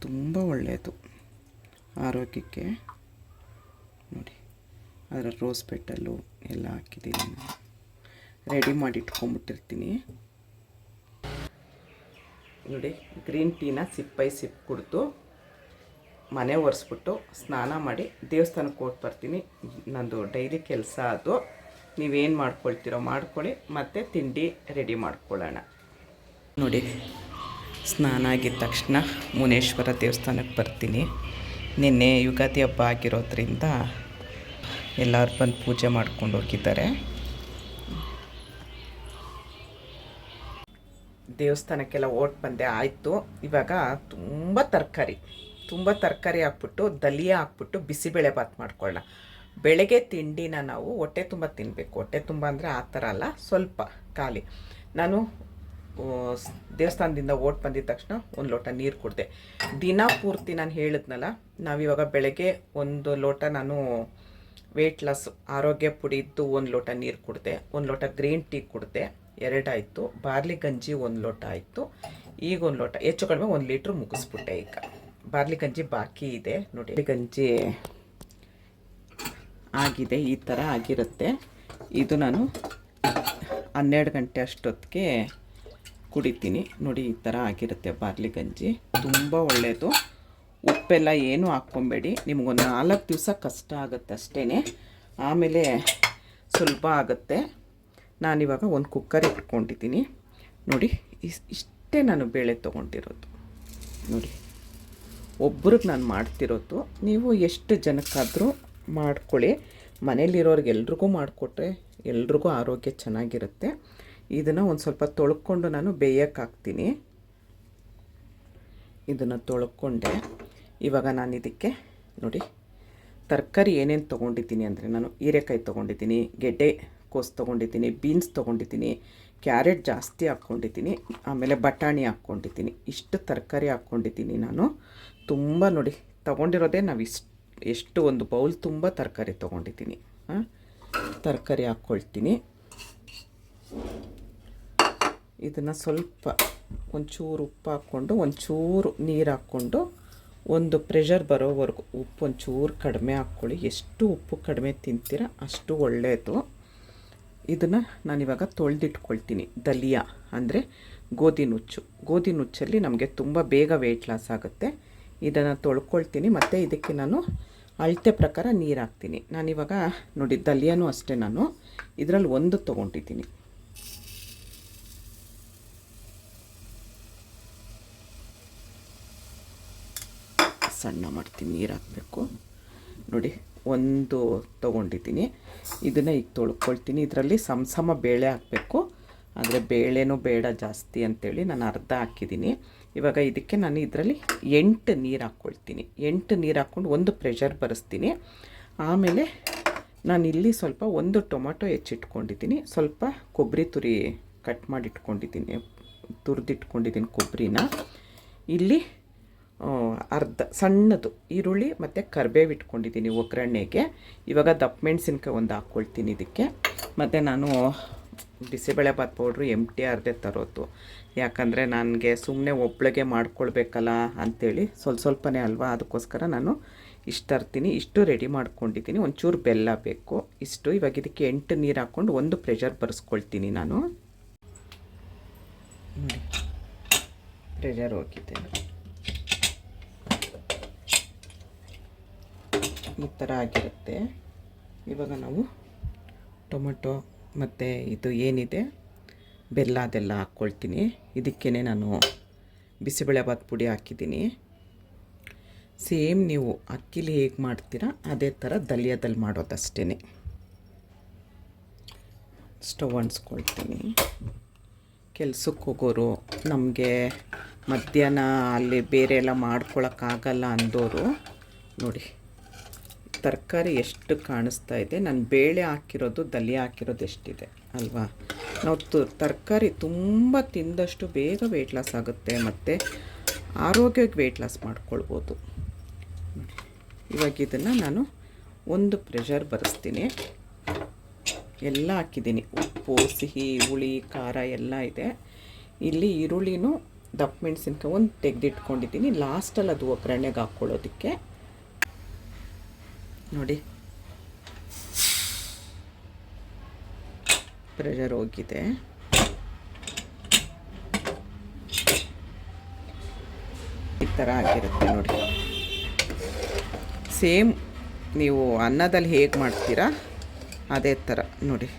ತುಂಬ ಒಳ್ಳೆಯದು ಆರೋಗ್ಯಕ್ಕೆ. ನೋಡಿ ಅದರ ರೋಸ್ ಪೆಟಲ್ಲು ಎಲ್ಲ ಹಾಕಿದ್ದೀನಿ, ರೆಡಿ ಮಾಡಿ ಇಟ್ಕೊಂಬಿಟ್ಟಿರ್ತೀನಿ. ನೋಡಿ ಗ್ರೀನ್ ಟೀನ ಸಿಪ್ ಬೈ ಸಿಪ್ ಕುಡಿದು ಮನೆ ಒರೆಸ್ಬಿಟ್ಟು ಸ್ನಾನ ಮಾಡಿ ದೇವಸ್ಥಾನಕ್ಕೆ ಹೋಗಿ ಬರ್ತೀನಿ. ನಂದು ಡೈಲಿ ಕೆಲಸ ಅದು. ನೀವೇನು ಮಾಡ್ಕೊಳ್ತೀರೋ ಮಾಡ್ಕೊಳ್ಳಿ, ಮತ್ತು ತಿಂಡಿ ರೆಡಿ ಮಾಡ್ಕೊಳ್ಳೋಣ. ನೋಡಿ ಸ್ನಾನ ಆಗಿದ ತಕ್ಷಣ ಮುನೇಶ್ವರ ದೇವಸ್ಥಾನಕ್ಕೆ ಬರ್ತೀನಿ. ನಿನ್ನೆ ಯುಗಾದಿ ಹಬ್ಬ ಆಗಿರೋದ್ರಿಂದ ಎಲ್ಲರೂ ಬಂದು ಪೂಜೆ ಮಾಡ್ಕೊಂಡು ಹೋಗಿದ್ದಾರೆ. ದೇವಸ್ಥಾನಕ್ಕೆಲ್ಲ ಓಟ್ ಬಂದೆ ಆಯಿತು. ಇವಾಗ ತುಂಬ ತರಕಾರಿ ಹಾಕ್ಬಿಟ್ಟು ದಲಿಯಾ ಹಾಕ್ಬಿಟ್ಟು ಬಿಸಿಬೇಳೆ ಬಾತ್ ಮಾಡ್ಕೊಳ್ಳೋಣ. ಬೆಳಗ್ಗೆ ತಿಂಡಿನ ನಾವು ಹೊಟ್ಟೆ ತುಂಬ ತಿನ್ನಬೇಕು. ಹೊಟ್ಟೆ ತುಂಬ ಅಂದರೆ ಆ ಥರ ಅಲ್ಲ, ಸ್ವಲ್ಪ ಖಾಲಿ. ನಾನು ದೇವಸ್ಥಾನದಿಂದ ಓಟ್ ಬಂದಿದ ತಕ್ಷಣ ಒಂದು ಲೋಟ ನೀರು ಕುಡಿದೆ. ದಿನ ಪೂರ್ತಿ ನಾನು ಹೇಳಿದ್ನಲ್ಲ, ನಾವಿವಾಗ ಬೆಳಗ್ಗೆ ಒಂದು ಲೋಟ ನಾನು ವೆಯ್ಟ್ ಲಾಸ್ ಆರೋಗ್ಯ ಪುಡಿದ್ದು ಒಂದು ಲೋಟ ನೀರು ಕುಡಿದೆ, ಒಂದು ಲೋಟ ಗ್ರೀನ್ ಟೀ ಕುಡಿದೆ, 2 ಆಯಿತು. ಬಾರ್ಲಿ ಗಂಜಿ 1 ಲೋಟ ಆಯಿತು. ಈಗ 1 ಲೋಟ, ಹೆಚ್ಚು ಕಡಿಮೆ 1 ಲೀಟ್ರ್ ಮುಗಿಸ್ಬಿಟ್ಟೆ. ಈಗ ಬಾರ್ಲಿ ಗಂಜಿ ಬಾಕಿ ಇದೆ ನೋಡಿ. ಗಂಜಿ ಆಗಿದೆ, ಈ ಥರ ಆಗಿರುತ್ತೆ. ಇದು ನಾನು 12 ಗಂಟೆ ಅಷ್ಟೊತ್ತಿಗೆ ಕುಡಿತೀನಿ ನೋಡಿ. ಈ ಥರ ಆಗಿರುತ್ತೆ ಬಾರ್ಲಿ ಗಂಜಿ, ತುಂಬ ಒಳ್ಳೆಯದು. ಉಪ್ಪೆಲ್ಲ ಏನೂ ಹಾಕ್ಕೊಬೇಡಿ. ನಿಮಗೊಂದು 4 ದಿವಸ ಕಷ್ಟ ಆಗುತ್ತೆ ಅಷ್ಟೇ, ಆಮೇಲೆ ಸುಲಭ ಆಗುತ್ತೆ. ನಾನಿವಾಗ ಒಂದು ಕುಕ್ಕರ್ ಇಟ್ಕೊಂಡಿದ್ದೀನಿ ನೋಡಿ. ಇಷ್ಟೇ ನಾನು ಬೇಳೆ ತೊಗೊಂಡಿರೋದು ನೋಡಿ. ಒಬ್ರಿಗೆ ನಾನು ಮಾಡ್ತಿರೋದು. ನೀವು ಎಷ್ಟು ಜನಕ್ಕಾದರೂ ಮಾಡ್ಕೊಳ್ಳಿ. ಮನೇಲಿರೋರಿಗೆ ಎಲ್ರಿಗೂ ಮಾಡಿಕೊಟ್ರೆ ಎಲ್ರಿಗೂ ಆರೋಗ್ಯ ಚೆನ್ನಾಗಿರುತ್ತೆ. ಇದನ್ನು ಒಂದು ಸ್ವಲ್ಪ ತೊಳ್ಕೊಂಡು ನಾನು ಬೇಯಕ್ಕೆ ಹಾಕ್ತೀನಿ. ಇದನ್ನು ತೊಳ್ಕೊಂಡೆ. ಇವಾಗ ನಾನು ಇದಕ್ಕೆ ನೋಡಿ ತರಕಾರಿ ಏನೇನು ತೊಗೊಂಡಿದ್ದೀನಿ ಅಂದರೆ, ನಾನು ಹೀರೆಕಾಯಿ ತೊಗೊಂಡಿದ್ದೀನಿ, ಗೆಡ್ಡೆ ಕೋಸು ತೊಗೊಂಡಿದ್ದೀನಿ, ಬೀನ್ಸ್ ತೊಗೊಂಡಿದ್ದೀನಿ, ಕ್ಯಾರೆಟ್ ಜಾಸ್ತಿ ಹಾಕ್ಕೊಂಡಿದ್ದೀನಿ, ಆಮೇಲೆ ಬಟಾಣಿ ಹಾಕ್ಕೊಂಡಿದ್ದೀನಿ. ಇಷ್ಟು ತರಕಾರಿ ಹಾಕ್ಕೊಂಡಿದ್ದೀನಿ ನಾನು. ತುಂಬ ನೋಡಿ ತೊಗೊಂಡಿರೋದೇ ನಾವು ಎಷ್ಟು ಒಂದು ಬೌಲ್ ತುಂಬ ತರಕಾರಿ ತೊಗೊಂಡಿದ್ದೀನಿ. ತರಕಾರಿ ಹಾಕ್ಕೊಳ್ತೀನಿ. ಇದನ್ನು ಸ್ವಲ್ಪ ಒಂಚೂರು ಉಪ್ಪು ಹಾಕ್ಕೊಂಡು ಒಂಚೂರು ನೀರು ಹಾಕ್ಕೊಂಡು ಒಂದು ಪ್ರೆಷರ್ ಬರೋವರೆಗೂ ಉಪ್ಪು ಒಂಚೂರು ಕಡಿಮೆ ಹಾಕ್ಕೊಳ್ಳಿ. ಎಷ್ಟು ಉಪ್ಪು ಕಡಿಮೆ ತಿಂತೀರ ಅಷ್ಟು ಒಳ್ಳೆಯದು. ಇದನ್ನು ನಾನಿವಾಗ ತೊಳೆದಿಟ್ಕೊಳ್ತೀನಿ. ದಲಿಯಾ ಅಂದರೆ ಗೋಧಿ ನುಚ್ಚಲ್ಲಿ ನಮಗೆ ತುಂಬ ಬೇಗ ವೆಯ್ಟ್ ಲಾಸ್ ಆಗುತ್ತೆ. ಇದನ್ನು ತೊಳ್ಕೊಳ್ತೀನಿ. ಮತ್ತು ಇದಕ್ಕೆ ನಾನು ಅಳತೆ ಪ್ರಕಾರ ನೀರು ಹಾಕ್ತೀನಿ. ನಾನಿವಾಗ ನೋಡಿ ದಲಿಯಾನೂ ಅಷ್ಟೇ, ನಾನು ಇದರಲ್ಲಿ 1 ತೊಗೊಂಡಿದ್ದೀನಿ. ಸಣ್ಣ ಮಾಡ್ತೀನಿ, ನೀರು ಹಾಕಬೇಕು ನೋಡಿ. 1 ತೊಗೊಂಡಿದ್ದೀನಿ. ಇದನ್ನು ಈಗ ತೊಳ್ಕೊಳ್ತೀನಿ. ಇದರಲ್ಲಿ ಸಮ ಬೇಳೆ ಹಾಕಬೇಕು, ಆದರೆ ಬೇಳೆನೂ ಬೇಡ ಜಾಸ್ತಿ ಅಂಥೇಳಿ ನಾನು ಅರ್ಧ ಹಾಕಿದ್ದೀನಿ. ಇವಾಗ ಇದಕ್ಕೆ ನಾನು ಇದರಲ್ಲಿ 8 ನೀರು ಹಾಕ್ಕೊಳ್ತೀನಿ. 8 ನೀರು ಹಾಕ್ಕೊಂಡು ಒಂದು ಪ್ರೆಷರ್ ಬರೆಸ್ತೀನಿ. ಆಮೇಲೆ ನಾನು ಇಲ್ಲಿ ಸ್ವಲ್ಪ 1 ಟೊಮೆಟೊ ಹೆಚ್ಚಿಟ್ಕೊಂಡಿದ್ದೀನಿ, ಸ್ವಲ್ಪ ಕೊಬ್ಬರಿ ತುರಿ ಕಟ್ ಮಾಡಿ ಇಟ್ಕೊಂಡಿದ್ದೀನಿ, ತುರಿದಿಟ್ಕೊಂಡಿದ್ದೀನಿ ಕೊಬ್ಬರಿನ. ಇಲ್ಲಿ ಅರ್ಧ ಸಣ್ಣದು ಈರುಳ್ಳಿ ಮತ್ತು ಕರಿಬೇವು ಇಟ್ಕೊಂಡಿದ್ದೀನಿ ಒಗ್ಗರಣೆಗೆ. ಇವಾಗ ದಪ್ಪ ಮೆಣಸಿನ್ಕಾಯಿ 1 ಹಾಕ್ಕೊಳ್ತೀನಿ ಇದಕ್ಕೆ. ಮತ್ತು ನಾನು ಬಿಸಿಬೇಳೆ ಬಾತ್ ಪೌಡ್ರು MTRದೇ ತರೋದು, ಯಾಕಂದರೆ ನನಗೆ ಸುಮ್ಮನೆ ಒಬ್ಳಿಗೆ ಮಾಡ್ಕೊಳ್ಬೇಕಲ್ಲ ಅಂಥೇಳಿ ಸ್ವಲ್ಪನೇ ಅಲ್ವಾ, ಅದಕ್ಕೋಸ್ಕರ ನಾನು ಇಷ್ಟು ತರ್ತೀನಿ. ಇಷ್ಟು ರೆಡಿ ಮಾಡ್ಕೊಂಡಿದ್ದೀನಿ. ಒಂಚೂರು ಬೆಲ್ಲ ಬೇಕು, ಇಷ್ಟು. ಇವಾಗ ಇದಕ್ಕೆ 8 ನೀರು ಹಾಕ್ಕೊಂಡು 1 ಪ್ರೆಷರ್ ಬರೆಸ್ಕೊಳ್ತೀನಿ ನಾನು. ಪ್ರೆಷರ್ ಹೋಗಿದೆ, ಈ ಥರ ಆಗಿರುತ್ತೆ. ಇವಾಗ ನಾವು ಟೊಮೆಟೊ ಮತ್ತು ಇದು ಏನಿದೆ ಬೆಲ್ಲ ಅದೆಲ್ಲ ಹಾಕ್ಕೊಳ್ತೀನಿ. ಇದಕ್ಕೇ ನಾನು ಬಿಸಿಬೇಳೆ ಬಾತ್ ಪುಡಿ ಹಾಕಿದ್ದೀನಿ. ಸೇಮ್ ನೀವು ಅಕ್ಕಿಲಿ ಹೇಗೆ ಮಾಡ್ತೀರಾ ಅದೇ ಥರ ದಲಿಯಾದಲ್ಲಿ ಮಾಡೋದಷ್ಟೇ. ಸ್ಟವ್ ಅಂಟಿಸ್ಕೊಳ್ತೀನಿ. ಕೆಲ್ಸಕ್ಕೆ ಹೋಗೋರು, ನಮಗೆ ಮಧ್ಯಾಹ್ನ ಅಲ್ಲಿ ಬೇರೆ ಎಲ್ಲ ಮಾಡ್ಕೊಳಕ್ಕಾಗಲ್ಲ ಅಂದೋರು ನೋಡಿ, ತರಕಾರಿ ಎಷ್ಟು ಕಾಣಿಸ್ತಾ ಇದೆ. ನಾನು ಬೇಳೆ ಹಾಕಿರೋದು ದಲಿಯಾ ಹಾಕಿರೋದು ಎಷ್ಟಿದೆ ಅಲ್ವಾ. ನಾವು ತರಕಾರಿ ತುಂಬ ತಿಂದಷ್ಟು ಬೇಗ ವೆಯ್ಟ್ ಲಾಸ್ ಆಗುತ್ತೆ, ಮತ್ತು ಆರೋಗ್ಯಕ್ಕೆ ವೆಯ್ಟ್ ಲಾಸ್ ಮಾಡ್ಕೊಳ್ಬೋದು. ಇವಾಗ ಇದನ್ನು ನಾನು 1 ಪ್ರೆಷರ್ ಬರೆಸ್ತೀನಿ. ಎಲ್ಲ ಹಾಕಿದ್ದೀನಿ, ಉಪ್ಪು, ಸಿಹಿ, ಹುಳಿ, ಖಾರ ಎಲ್ಲ ಇದೆ. ಇಲ್ಲಿ ಈರುಳ್ಳಿನೂ ದಪ್ಪ ಮೆಣಸಿನ್ಕಾಯಿ 1 ತೆಗೆದಿಟ್ಕೊಂಡಿದ್ದೀನಿ. ಲಾಸ್ಟಲ್ಲಿ ಅದು ಒಗ್ಗರಣೆಗೆ ಹಾಕ್ಕೊಳ್ಳೋದಕ್ಕೆ ನೋಡಿ. ಪ್ರೆಷರ್ ಹೋಗಿದೆ. ಈ ಥರ ಆಗಿರುತ್ತೆ ನೋಡಿ. ಸೇಮ್ ನೀವು ಅನ್ನದಲ್ಲಿ ಹೇಗೆ ಮಾಡ್ತೀರಾ ಅದೇ ಥರ ನೋಡಿ.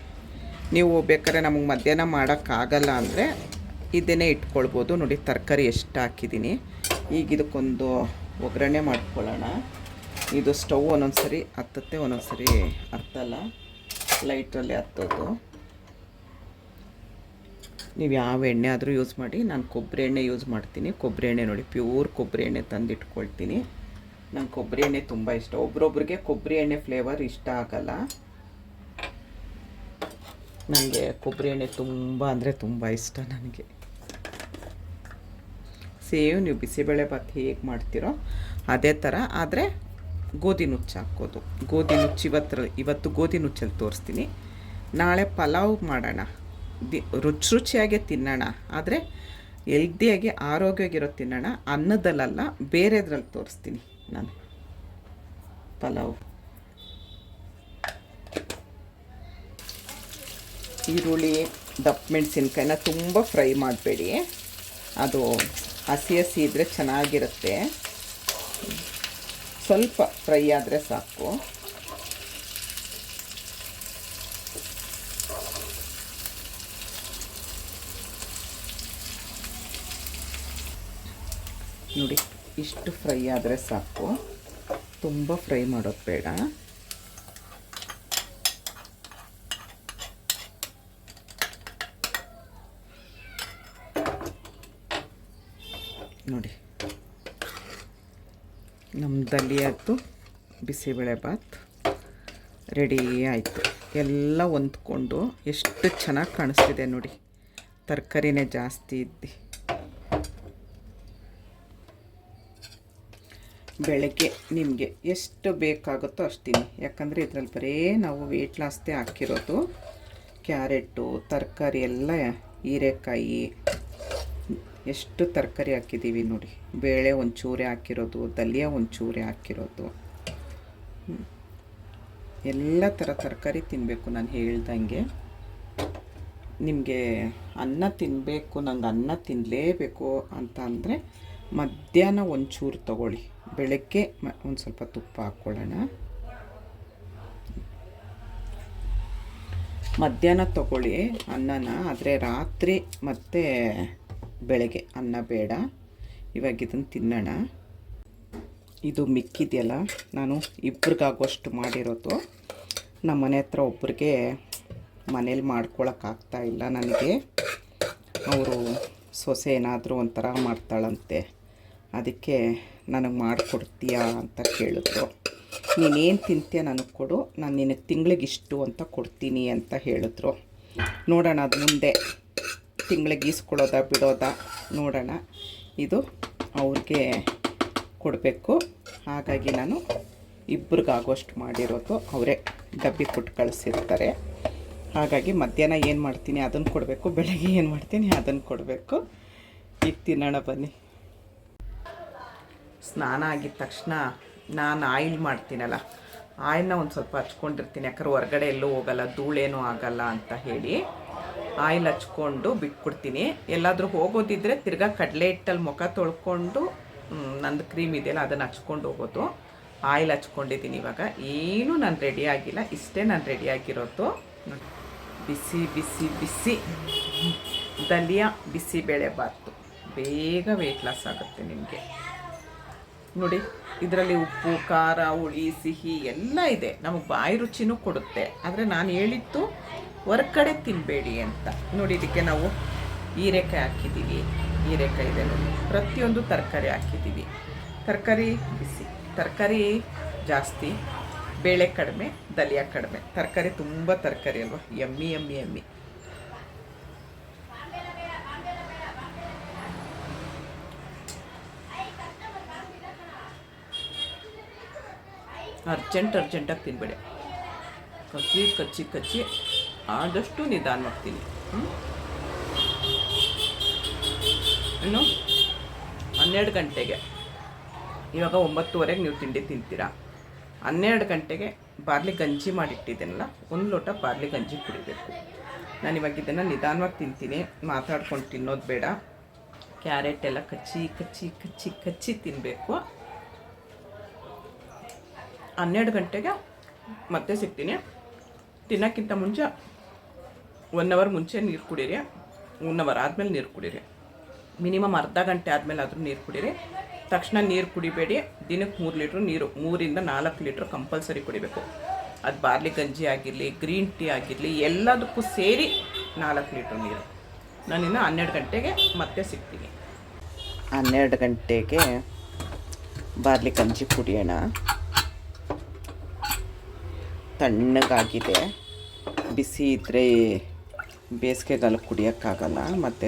ನೀವು ಬೇಕಾದ್ರೆ ನಮಗೆ ಮಧ್ಯಾಹ್ನ ಮಾಡೋಕ್ಕಾಗಲ್ಲ ಅಂದರೆ ಇದನ್ನೇ ಇಟ್ಕೊಳ್ಬೋದು ನೋಡಿ. ತರಕಾರಿ ಎಷ್ಟು ಹಾಕಿದ್ದೀನಿ. ಈಗ ಇದಕ್ಕೊಂದು ಒಗ್ಗರಣೆ ಮಾಡ್ಕೊಳ್ಳೋಣ. ಇದು ಸ್ಟವ್ ಒಂದೊಂದು ಸರಿ ಹತ್ತುತ್ತೆ, ಒಂದೊಂದು ಸರಿ ಹತ್ತಲ್ಲ, ಲೈಟ್ರಲ್ಲಿ ಹತ್ತೋದು. ನೀವು ಯಾವ ಎಣ್ಣೆ ಆದರೂ ಯೂಸ್ ಮಾಡಿ. ನಾನು ಕೊಬ್ಬರಿ ಎಣ್ಣೆ ಯೂಸ್ ಮಾಡ್ತೀನಿ. ಕೊಬ್ಬರಿ ಎಣ್ಣೆ ನೋಡಿ, ಪ್ಯೂರ್ ಕೊಬ್ಬರಿ ಎಣ್ಣೆ ತಂದಿಟ್ಕೊಳ್ತೀನಿ. ನಂಗೆ ಕೊಬ್ಬರಿ ಎಣ್ಣೆ ತುಂಬ ಇಷ್ಟ. ಒಬ್ರೊಬ್ರಿಗೆ ಕೊಬ್ಬರಿ ಎಣ್ಣೆ ಫ್ಲೇವರ್ ಇಷ್ಟ ಆಗಲ್ಲ. ನನಗೆ ಕೊಬ್ಬರಿ ಎಣ್ಣೆ ತುಂಬ ಅಂದರೆ ತುಂಬ ಇಷ್ಟ ನನಗೆ. ಸೇವ್ ನೀವು ಬಿಸಿಬೇಳೆ ಭಾತ್ ಹೇಗೆ ಮಾಡ್ತೀರೋ ಅದೇ ಥರ, ಆದರೆ ಗೋಧಿ ನುಚ್ಚು ಹಾಕೋದು. ಗೋಧಿ ನುಚ್ಚು ಇವತ್ತು ಗೋಧಿ ನುಚ್ಚಲ್ಲಿ ತೋರಿಸ್ತೀನಿ. ನಾಳೆ ಪಲಾವ್ ಮಾಡೋಣ, ರುಚಿಯಾಗೆ ತಿನ್ನೋಣ, ಆದರೆ ಹೆಲ್ದಿಯಾಗಿ ಆರೋಗ್ಯವಾಗಿರೋ ತಿನ್ನೋಣ. ಅನ್ನದಲ್ಲ, ಬೇರೆದ್ರಲ್ಲಿ ತೋರಿಸ್ತೀನಿ ನಾನು ಪಲಾವ್. ಈರುಳ್ಳಿ, ದಪ್ಪ ಮೆಣಸಿನ್ಕಾಯಿನ ತುಂಬ ಫ್ರೈ ಮಾಡಬೇಡಿ, ಅದು ಹಸಿ ಹಸಿ ಇದ್ದರೆ ಚೆನ್ನಾಗಿರುತ್ತೆ. ಸ್ವಲ್ಪ ಫ್ರೈ ಆದರೆ ಸಾಕು. ನೋಡಿ, ಇಷ್ಟು ಫ್ರೈ ಆದರೆ ಸಾಕು, ತುಂಬ ಫ್ರೈ ಮಾಡೋದು ಬೇಡ. ನೋಡಿ, ನಮ್ಮ ದಲಿಯದ್ದು ಬಿಸಿಬೇಳೆ ಭಾತ್ ರೆಡಿ ಆಯಿತು. ಎಲ್ಲ ಹೊಂದ್ಕೊಂಡು ಎಷ್ಟು ಚೆನ್ನಾಗಿ ಕಾಣಿಸ್ತಿದೆ ನೋಡಿ. ತರಕಾರಿನೇ ಜಾಸ್ತಿ ಇದ್ದು. ಬೆಳಗ್ಗೆ ನಿಮಗೆ ಎಷ್ಟು ಬೇಕಾಗುತ್ತೋ ಅಷ್ಟು ತಿನ್ನಿ. ಯಾಕಂದರೆ ಇದರಲ್ಲಿ ಬರೀ ನಾವು ವೆಯ್ಟ್ ಲಾಸ್ದೇ ಹಾಕಿರೋದು. ಕ್ಯಾರೆಟು, ತರಕಾರಿ ಎಲ್ಲ, ಹೀರೆಕಾಯಿ, ಎಷ್ಟು ತರಕಾರಿ ಹಾಕಿದ್ದೀವಿ ನೋಡಿ. ಬೇಳೆ ಒಂಚೂರೆ ಹಾಕಿರೋದು, ದಲಿಯ ಒಂಚೂರೆ ಹಾಕಿರೋದು, ಎಲ್ಲ ಥರ ತರಕಾರಿ ತಿನ್ನಬೇಕು. ನಾನು ಹೇಳ್ದಂಗೆ ನಿಮಗೆ ಅನ್ನ ತಿನ್ನಬೇಕು, ನಂಗೆ ಅನ್ನ ತಿನ್ನಲೇಬೇಕು ಅಂತ ಅಂದರೆ ಮಧ್ಯಾಹ್ನ ಒಂಚೂರು ತೊಗೊಳ್ಳಿ. ಬೆಳಗ್ಗೆ ಒಂದು ಸ್ವಲ್ಪ ತುಪ್ಪ ಹಾಕ್ಕೊಳ್ಳೋಣ. ಮಧ್ಯಾಹ್ನ ತೊಗೊಳ್ಳಿ ಅನ್ನನ, ಆದರೆ ರಾತ್ರಿ ಮತ್ತು ಬೆಳಗ್ಗೆ ಅನ್ನ ಬೇಡ. ಇವಾಗ ಇದನ್ನು ತಿನ್ನೋಣ. ಇದು ಮಿಕ್ಕಿದೆಯಲ್ಲ, ನಾನು ಇಬ್ರಿಗಾಗೋಷ್ಟು ಮಾಡಿರೋದು. ನಮ್ಮ ಮನೆ ಹತ್ರ ಒಬ್ರಿಗೆ ಮನೇಲಿ ಮಾಡ್ಕೊಳಕ್ಕಾಗ್ತಾಯಿಲ್ಲ ನನಗೆ. ಅವರು ಸೊಸೆ ಏನಾದರೂ ಒಂಥರ ಮಾಡ್ತಾಳಂತೆ, ಅದಕ್ಕೆ ನನಗೆ ಮಾಡಿಕೊಡ್ತೀಯಾ ಅಂತ ಕೇಳಿದ್ರು. ನೀನೇನು ತಿಂತೀಯ ನನಗೆ ಕೊಡು, ನಾನು ನಿನಗೆ ತಿಂಗಳಿಗೆ ಇಷ್ಟು ಅಂತ ಕೊಡ್ತೀನಿ ಅಂತ ಹೇಳಿದ್ರು. ನೋಡೋಣ ಅದು ಮುಂದೆ ತಿಂಗಳಿಗೆ ಈಸ್ಕೊಡೋದ ಬಿಡೋದ ನೋಡೋಣ. ಇದು ಅವ್ರಿಗೆ ಕೊಡಬೇಕು. ಹಾಗಾಗಿ ನಾನು ಇಬ್ರಿಗಾಗೋಷ್ಟು ಮಾಡಿರೋದು. ಅವರೇ ಡಬ್ಬಿ ಕೊಟ್ಟು ಕಳಿಸಿರ್ತಾರೆ. ಹಾಗಾಗಿ ಮಧ್ಯಾಹ್ನ ಏನು ಮಾಡ್ತೀನಿ ಅದನ್ನು ಕೊಡಬೇಕು, ಬೆಳಗ್ಗೆ ಏನು ಮಾಡ್ತೀನಿ ಅದನ್ನು ಕೊಡಬೇಕು. ಈಗ ತಿನ್ನೋಣ ಬನ್ನಿ. ಸ್ನಾನ ಆಗಿದ ತಕ್ಷಣ ನಾನು ಆಯಿಲ್ ಮಾಡ್ತೀನಲ್ಲ, ಆಯಿಲ್ನ ಒಂದು ಸ್ವಲ್ಪ ಹಚ್ಕೊಂಡಿರ್ತೀನಿ. ಯಾಕಂದ್ರೆ ಹೊರಗಡೆ ಎಲ್ಲೂ ಹೋಗಲ್ಲ, ಧೂಳೇನೂ ಆಗಲ್ಲ ಅಂತ ಹೇಳಿ ಆಯಿಲ್ ಹಚ್ಕೊಂಡು ಬಿಟ್ಬಿಡ್ತೀನಿ. ಎಲ್ಲಾದರೂ ಹೋಗೋದಿದ್ದರೆ ತಿರ್ಗಾ ಕಡಲೆ ಹಿಟ್ಟಲ್ಲಿ ಮುಖ ತೊಳ್ಕೊಂಡು ನಂದು ಕ್ರೀಮ್ ಇದೆಯಲ್ಲ ಅದನ್ನು ಹಚ್ಕೊಂಡು ಹೋಗೋದು. ಆಯಿಲ್ ಹಚ್ಕೊಂಡಿದ್ದೀನಿ. ಇವಾಗ ಏನೂ ನಾನು ರೆಡಿ ಆಗಿಲ್ಲ, ಇಷ್ಟೇ ನಾನು ರೆಡಿ ಆಗಿರೋದು. ಬಿಸಿ ಬಿಸಿ ಬಿಸಿ ದಲಿಯ ಬಿಸಿಬೇಳೆ ಭಾತು ಬೇಗ ವೆಯ್ಟ್ ಲಾಸ್ ಆಗುತ್ತೆ ನಿಮಗೆ. ನೋಡಿ, ಇದರಲ್ಲಿ ಉಪ್ಪು, ಖಾರ, ಹುಳಿ, ಸಿಹಿ ಎಲ್ಲ ಇದೆ. ನಮಗೆ ಬಾಯಿ ರುಚಿನೂ ಕೊಡುತ್ತೆ. ಆದರೆ ನಾನು ಹೇಳಿದ್ದು ಹೊರಗಡೆ ತಿನ್ನಬೇಡಿ ಅಂತ. ನೋಡಿ, ಇದಕ್ಕೆ ನಾವು ಹೀರೆಕಾಯಿ ಹಾಕಿದ್ದೀವಿ. ಹೀರೆಕಾಯಿ ಇದೆ ನೋಡಿ. ಪ್ರತಿಯೊಂದು ತರಕಾರಿ ಹಾಕಿದ್ದೀವಿ. ತರಕಾರಿ ಬಿಸಿ, ತರಕಾರಿ ಜಾಸ್ತಿ, ಬೇಳೆ ಕಡಿಮೆ, ದಲಿಯ ಕಡಿಮೆ. ತರಕಾರಿ ತುಂಬ ತರಕಾರಿ ಅಲ್ವಾ, ಎಮ್ಮಿ ಎಮ್ಮಿ ಎಮ್ಮಿ. ಅರ್ಜೆಂಟಾಗಿ ತಿನ್ಬೇಡಿ. ಕಚ್ಚಿ ಆದಷ್ಟು ನಿಧಾನವಾಗ್ತೀನಿ. ಇನ್ನು 12 ಗಂಟೆಗೆ, ಇವಾಗ 9:30ಗೆ ನೀವು ತಿಂಡಿ ತಿಂತೀರಾ. 12 ಗಂಟೆಗೆ ಬಾರ್ಲಿ ಗಂಜಿ ಮಾಡಿಟ್ಟಿದ್ದೀನಲ್ಲ, 1 ಲೋಟ ಬಾರ್ಲಿ ಗಂಜಿ ಕುಡಿಬೇಕು. ನಾನು ಇವಾಗ ಇದನ್ನು ನಿಧಾನವಾಗಿ ತಿಂತೀನಿ, ಮಾತಾಡ್ಕೊಂಡು ತಿನ್ನೋದು ಬೇಡ. ಕ್ಯಾರೆಟ್ ಎಲ್ಲ ಕಚ್ಚಿ ತಿನ್ನಬೇಕು. 12 ಗಂಟೆಗೆ ಮತ್ತೆ ಸಿಗ್ತೀನಿ. ತಿನ್ನೋಕ್ಕಿಂತ ಮುಂಚೆ 1 ಅವರ್ ಮುಂಚೆ ನೀರು ಕುಡೀರಿ. 1 ಅವರ್ ಆದಮೇಲೆ ನೀರು ಕುಡೀರಿ. ಮಿನಿಮಮ್ ಅರ್ಧ ಗಂಟೆ ಆದಮೇಲೆ ಆದರೂ ನೀರು ಕುಡೀರಿ. ತಕ್ಷಣ ನೀರು ಕುಡಿಬೇಡಿ. ದಿನಕ್ಕೆ 3 ಲೀಟ್ರ್ ನೀರು, 3 ಇಂದ 4 ಲೀಟ್ರ್ ಕಂಪಲ್ಸರಿ ಕುಡಿಬೇಕು. ಅದು ಬಾರ್ಲಿ ಗಂಜಿ ಆಗಿರಲಿ, ಗ್ರೀನ್ ಟೀ ಆಗಿರಲಿ, ಎಲ್ಲದಕ್ಕೂ ಸೇರಿ 4 ಲೀಟ್ರ್ ನೀರು. ನಾನಿನ್ನು 12 ಗಂಟೆಗೆ ಮತ್ತೆ ಸಿಗ್ತೀನಿ. 12 ಗಂಟೆಗೆ ಬಾರ್ಲಿ ಗಂಜಿ ಕುಡಿಯೋಣ. ತಣ್ಣಗಾಗಿದೆ. ಬಿಸಿ ಇದ್ದರೆ ಬೇಸಿಗೆಗಾಲ ಕುಡಿಯೋಕ್ಕಾಗಲ್ಲ. ಮತ್ತು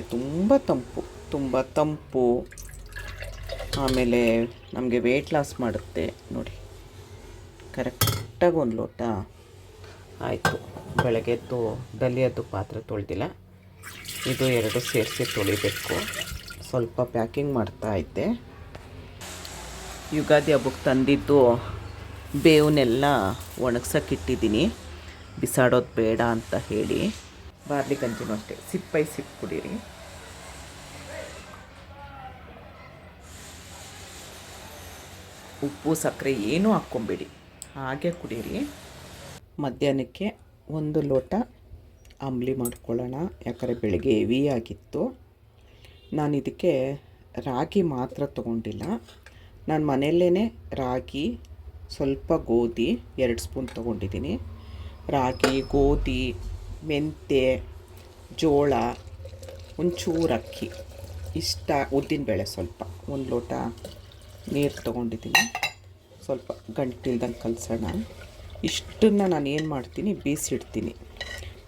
ತುಂಬ ತಂಪು. ಆಮೇಲೆ ನಮಗೆ ವೆಯ್ಟ್ ಲಾಸ್ ಮಾಡುತ್ತೆ ನೋಡಿ. ಕರೆಕ್ಟಾಗಿ ಒಂದು ಲೋಟ ಆಯಿತು. ಬೆಳಗ್ಗೆದ್ದು ದಲಿಯದ್ದು ಪಾತ್ರೆ ತೊಳೆದಿಲ್ಲ, ಇದು 2 ಸೇರಿಸಿ ತೊಳಿಬೇಕು. ಸ್ವಲ್ಪ ಪ್ಯಾಕಿಂಗ್ ಮಾಡ್ತಾ ಇದ್ದೆ. ಯುಗಾದಿ ಹಬ್ಬಕ್ಕೆ ತಂದಿದ್ದು ಬೇವನ್ನೆಲ್ಲ ಒಣಗ್ಸೋಕ್ಕಿಟ್ಟಿದ್ದೀನಿ, ಬಿಸಾಡೋದು ಬೇಡ ಅಂತ ಹೇಳಿ. ಬಾರ್ಲಿ ಗಂಜಿನೂ ಅಷ್ಟೇ, ಸಿಪ್ ಕುಡೀರಿ. ಉಪ್ಪು ಸಕ್ಕರೆ ಏನೂ ಹಾಕ್ಕೊಂಬೇಡಿ, ಹಾಗೆ ಕುಡೀರಿ. ಮಧ್ಯಾಹ್ನಕ್ಕೆ 1 ಲೋಟ ಅಂಬ್ಲಿ ಮಾಡ್ಕೊಳ್ಳೋಣ, ಯಾಕಂದರೆ ಬೆಳಗ್ಗೆ ಹೆವಿ ಆಗಿತ್ತು. ನಾನು ಇದಕ್ಕೆ ರಾಗಿ ಮಾತ್ರ ತೊಗೊಂಡಿಲ್ಲ. ನಾನು ಮನೆಯಲ್ಲೇ ರಾಗಿ, ಸ್ವಲ್ಪ ಗೋಧಿ 2 ಸ್ಪೂನ್ ತೊಗೊಂಡಿದ್ದೀನಿ. ರಾಗಿ, ಗೋಧಿ, ಮೆಂತ್ಯ, ಜೋಳ, ಒಂಚೂರು ಅಕ್ಕಿ, ಇಷ್ಟ ಉದ್ದಿನಬೇಳೆ ಸ್ವಲ್ಪ, 1 ಲೋಟ ನೀರು ತೊಗೊಂಡಿದ್ದೀನಿ. ಸ್ವಲ್ಪ ಗಂಟಿಲ್ದಂಗೆ ಕಲಸೋಣ. ಇಷ್ಟನ್ನು ನಾನು ಏನು ಮಾಡ್ತೀನಿ, ಬೀಸಿಡ್ತೀನಿ.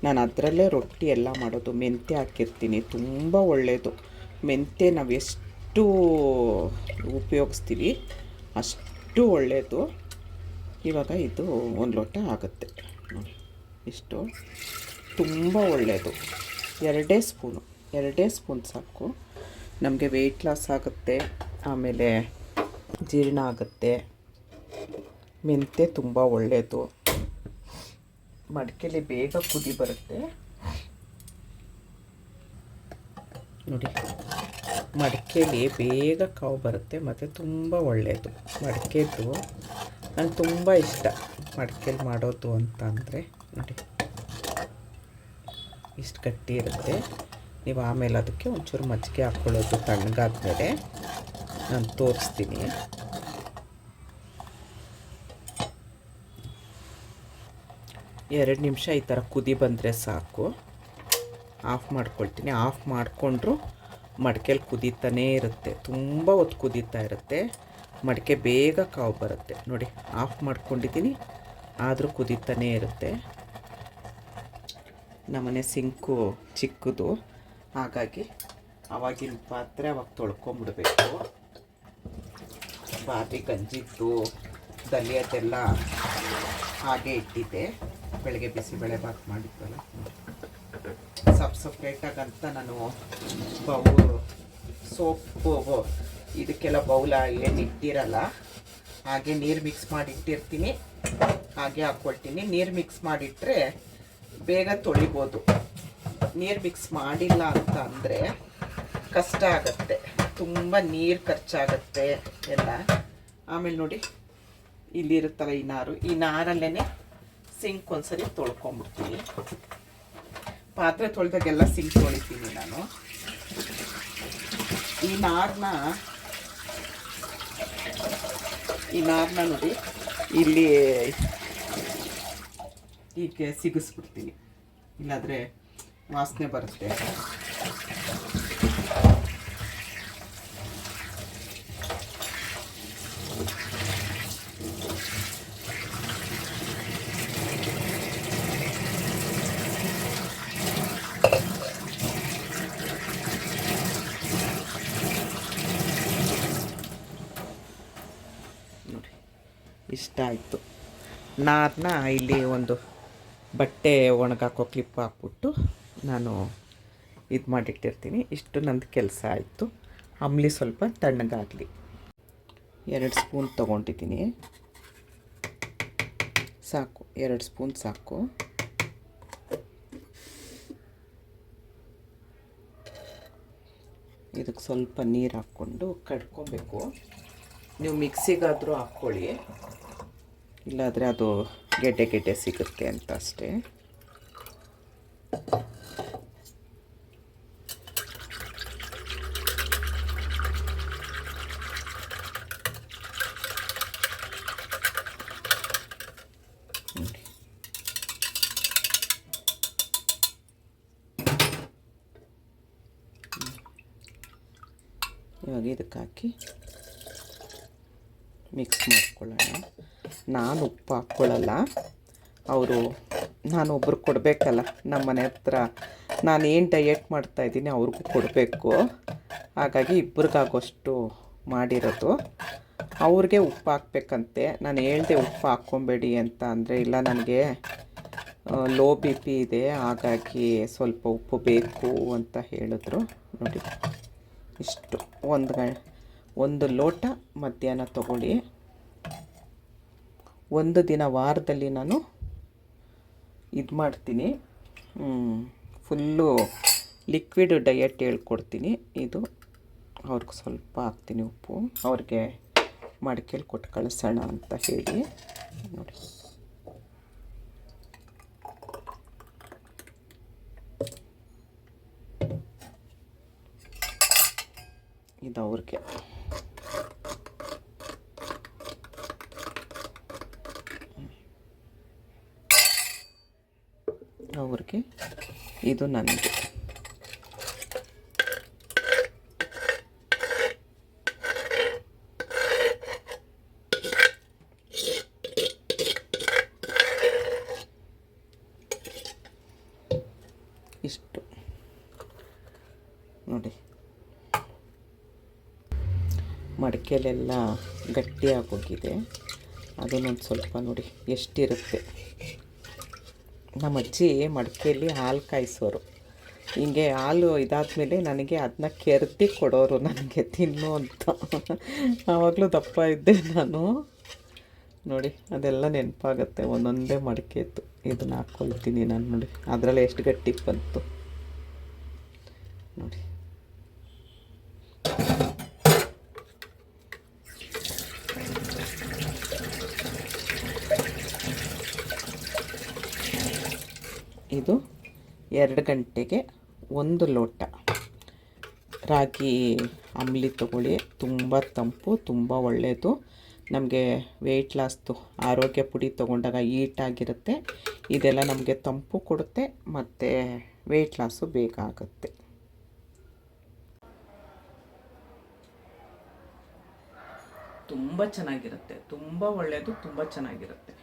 ನಾನು ಅದರಲ್ಲೇ ರೊಟ್ಟಿ ಎಲ್ಲ ಮಾಡೋದು. ಮೆಂತ್ಯ ಹಾಕಿರ್ತೀನಿ, ತುಂಬ ಒಳ್ಳೆಯದು. ಮೆಂತ್ಯ ನಾವು ಎಷ್ಟು ಉಪಯೋಗಿಸ್ತೀವಿ ಅಷ್ಟು ಒಳ್ಳೆಯದು. ಇವಾಗ ಇದು 1 ಲೋಟ ಆಗುತ್ತೆ ನೋಡಿ. ಇಷ್ಟು ತುಂಬ ಒಳ್ಳೆಯದು. 2 ಸ್ಪೂನ್ ಸಾಕು. ನಮಗೆ ವೆಯ್ಟ್ ಲಾಸ್ ಆಗುತ್ತೆ, ಆಮೇಲೆ ಜೀರ್ಣ ಆಗುತ್ತೆ. ಮೆಂತ್ಯ ತುಂಬ ಒಳ್ಳೆಯದು. ಮಡಿಕೆಲಿ ಬೇಗ ಕುದಿ ಬರುತ್ತೆ ನೋಡಿ. ಮಡಿಕೆಲಿ ಬೇಗ ಕಾವು ಬರುತ್ತೆ ಮತ್ತು ತುಂಬ ಒಳ್ಳೆಯದು. ಮಡಿಕೆದು ನನಗೆ ತುಂಬ ಇಷ್ಟ, ಮಡಿಕೆಲಿ ಮಾಡೋದು ಅಂತ ಅಂದರೆ ನೋಡಿ. ಇಷ್ಟು ಗಟ್ಟಿ ಇರುತ್ತೆ. ನೀವು ಆಮೇಲೆ ಅದಕ್ಕೆ ಒಂಚೂರು ಮಜ್ಜಿಗೆ ಹಾಕ್ಕೊಳ್ಳೋದು ತಣ್ಣಗಾದ್ಮೇಲೆ. ನಾನು ತೋರಿಸ್ತೀನಿ. ಎರಡು ನಿಮಿಷ ಈ ಥರ ಕುದಿ ಬಂದರೆ ಸಾಕು. ಆಫ್ ಮಾಡ್ಕೊಳ್ತೀನಿ. ಆಫ್ ಮಾಡಿಕೊಂಡ್ರು ಮಡಿಕೆಲಿ ಕುದೀತಾನೇ ಇರುತ್ತೆ, ತುಂಬ ಹೊತ್ತು ಕುದೀತಾ ಇರುತ್ತೆ. ಮಡಿಕೆ ಬೇಗ ಕಾವು ಬರುತ್ತೆ ನೋಡಿ. ಆಫ್ ಮಾಡ್ಕೊಂಡಿದ್ದೀನಿ, ಆದರೂ ಕುದೀತಾನೇ ಇರುತ್ತೆ. ನಮ್ಮನೆ ಸಿಂಕು ಚಿಕ್ಕದು, ಹಾಗಾಗಿ ಆವಾಗಿನ ಪಾತ್ರೆ ಅವಾಗ ತೊಳ್ಕೊಂಬಿಡ್ಬೇಕು. ಬಾರ್ಲಿ ಗಂಜಿದ್ದು ದಲಿಯದೆಲ್ಲ ಹಾಗೆ ಇಟ್ಟಿದ್ದೆ. ಬೆಳಗ್ಗೆ ಬಿಸಿಬೇಳೆ ಬಾತ್ ಮಾಡಿದ್ವಲ್ಲ, ಸಪ್ರೇಟಾಗಂತ ನಾನು ಸೋಪು ಇದಕ್ಕೆಲ್ಲ ಬೌಲ ಏನು ಇಟ್ಟಿರಲ್ಲ. ಹಾಗೆ ನೀರು ಮಿಕ್ಸ್ ಮಾಡಿ ಇಟ್ಟಿರ್ತೀನಿ, ಹಾಗೆ ಹಾಕ್ಕೊಳ್ತೀನಿ. ನೀರು ಮಿಕ್ಸ್ ಮಾಡಿಟ್ರೆ ಬೇಗ ತೊಳಿಬೋದು. ನೀರು ಮಿಕ್ಸ್ ಮಾಡಿಲ್ಲ ಅಂತ ಅಂದರೆ ಕಷ್ಟ ಆಗುತ್ತೆ, ತುಂಬ ನೀರು ಖರ್ಚಾಗತ್ತೆ ಎಲ್ಲ. ಆಮೇಲೆ ನೋಡಿ, ಇಲ್ಲಿರುತ್ತಲ್ಲ ಈ ನಾರಲ್ಲೇ ಸಿಂಕ್ ಒಂದ್ಸರಿ ತೊಳ್ಕೊಂಬಿಡ್ತೀನಿ. ಪಾತ್ರೆ ತೊಳೆದಾಗೆಲ್ಲ ಸಿಂಕ್ ತೊಳಿತೀನಿ ನಾನು. ಈ ನಾರನ್ನ ನೋಡಿ ಇಲ್ಲಿ ಹೀಗೆ ಸಿಗಿಸ್ಬಿಡ್ತೀನಿ, ಇಲ್ಲಾಂದರೆ ವಾಸನೆ ಬರುತ್ತೆ. ಇಷ್ಟ ಆಯಿತು. ನಾರನ್ನ ಇಲ್ಲಿ ಒಂದು ಬಟ್ಟೆ ಒಣಗಾಕೋ ಕ್ಲಿಪ್ ಹಾಕ್ಬಿಟ್ಟು ನಾನು ಇದು ಮಾಡಿಟ್ಟಿರ್ತೀನಿ. ಇಷ್ಟು ನಂದು ಕೆಲಸ ಆಯಿತು. ಅಂಬ್ಲಿ ಸ್ವಲ್ಪ ತಣ್ಣಗಾಗಲಿ. 2 ಸ್ಪೂನ್ ತೊಗೊಂಡಿದ್ದೀನಿ, ಸಾಕು. 2 ಸ್ಪೂನ್ ಸಾಕು. ಇದಕ್ಕೆ ಸ್ವಲ್ಪ ನೀರು ಹಾಕ್ಕೊಂಡು ಕಡ್ಕೊಬೇಕು. ನೀವು ಮಿಕ್ಸಿಗಾದರೂ ಹಾಕ್ಕೊಳ್ಳಿ, ಇಲ್ಲಾದರೆ ಅದು ಗೆಡ್ಡೆ ಸಿಗುತ್ತೆ ಅಂತ ಅಷ್ಟೇ. ಇವಾಗ ಇದಕ್ಕೆ ಹಾಕಿ ಮಿಕ್ಸ್ ಮಾಡ್ಕೊಳ್ಳೋಣ. ನಾನು ಉಪ್ಪು ಹಾಕ್ಕೊಳ್ಳಲ್ಲ, ಅವರು ನಾನು ಒಬ್ರಿಗೆ ಕೊಡಬೇಕಲ್ಲ, ನಮ್ಮ ಮನೆ ಹತ್ರ ನಾನು ಏನು ಡಯೆಟ್ ಮಾಡ್ತಾಯಿದ್ದೀನಿ ಅವ್ರಿಗೂ ಕೊಡಬೇಕು. ಹಾಗಾಗಿ ಇಬ್ಬರಿಗಾಗೋಷ್ಟು ಮಾಡಿರೋದು. ಅವ್ರಿಗೆ ಉಪ್ಪು ಹಾಕ್ಬೇಕಂತೆ. ನಾನು ಹೇಳ್ದೆ ಉಪ್ಪು ಹಾಕ್ಕೊಬೇಡಿ ಅಂತ, ಅಂದರೆ ಇಲ್ಲ ನನಗೆ ಲೋ ಬಿ ಪಿ ಇದೆ, ಹಾಗಾಗಿ ಸ್ವಲ್ಪ ಉಪ್ಪು ಬೇಕು ಅಂತ ಹೇಳಿದ್ರು. ನೋಡಿ ಇಷ್ಟು ಒಂದು ಲೋಟ ಮಧ್ಯಾಹ್ನ ತಗೊಳ್ಳಿ. ಒಂದು ದಿನ ವಾರದಲ್ಲಿ ನಾನು ಇದು ಮಾಡ್ತೀನಿ, ಫುಲ್ಲು ಲಿಕ್ವಿಡ್ ಡಯೆಟ್ ಹೇಳ್ಕೊಡ್ತೀನಿ. ಇದು ಅವ್ರಿಗೆ ಸ್ವಲ್ಪ ಹಾಕ್ತೀನಿ ಉಪ್ಪು, ಅವ್ರಿಗೆ ಮಡಿಕೆಲಿ ಕೊಟ್ಟು ಕಳಿಸೋಣ ಅಂತ ಹೇಳಿ. ನೋಡಿ ಇದು ಅವ್ರಿಗೆ. ಇದು ನನಗೆ. ಇಷ್ಟು ನೋಡಿ, ಮಡಿಕೆಲೆಲ್ಲ ಗಟ್ಟಿಯಾಗೋಗಿದೆ. ಅದನ್ನೊಂದು ಸ್ವಲ್ಪ ನೋಡಿ ಎಷ್ಟಿರುತ್ತೆ. ನಮ್ಮ ಅಜ್ಜಿ ಮಡಿಕೆಯಲ್ಲಿ ಹಾಲು ಕಾಯಿಸೋರು. ಹಿಂಗೆ ಹಾಲು ಇದಾದಮೇಲೆ ನನಗೆ ಅದನ್ನ ಕೆರ್ತಿ ಕೊಡೋರು ನನಗೆ ತಿನ್ನು ಅಂತ. ಆವಾಗಲೂ ದಪ್ಪ ಇದ್ದೆ ನಾನು. ನೋಡಿ ಅದೆಲ್ಲ ನೆನಪಾಗುತ್ತೆ, ಒಂದೊಂದೇ ಮಡಿಕೆ ಇತ್ತು. ಇದನ್ನ ಹಾಕ್ಕೊಳ್ತೀನಿ ನಾನು. ನೋಡಿ ಅದರಲ್ಲಿ ಎಷ್ಟು ಗಟ್ಟಿ ಬಂತು ನೋಡಿ. ಇದು 2 ಗಂಟೆಗೆ 1 ಲೋಟ ರಾಗಿ ಅಂಬ್ಲಿ ತಗೊಳ್ಳಿ. ತುಂಬ ತಂಪು, ತುಂಬ ಒಳ್ಳೆಯದು. ನಮಗೆ ವೆಯ್ಟ್ ಲಾಸ್ದು ಆರೋಗ್ಯ ಪುಡಿ ತೊಗೊಂಡಾಗ ಹೀಟಾಗಿರುತ್ತೆ. ಇದೆಲ್ಲ ನಮಗೆ ತಂಪು ಕೊಡುತ್ತೆ ಮತ್ತು ವೆಯ್ಟ್ ಲಾಸು ಬೇಗ ಆಗುತ್ತೆ. ತುಂಬ ಚೆನ್ನಾಗಿರುತ್ತೆ, ತುಂಬ ಒಳ್ಳೆಯದು, ತುಂಬ ಚೆನ್ನಾಗಿರುತ್ತೆ.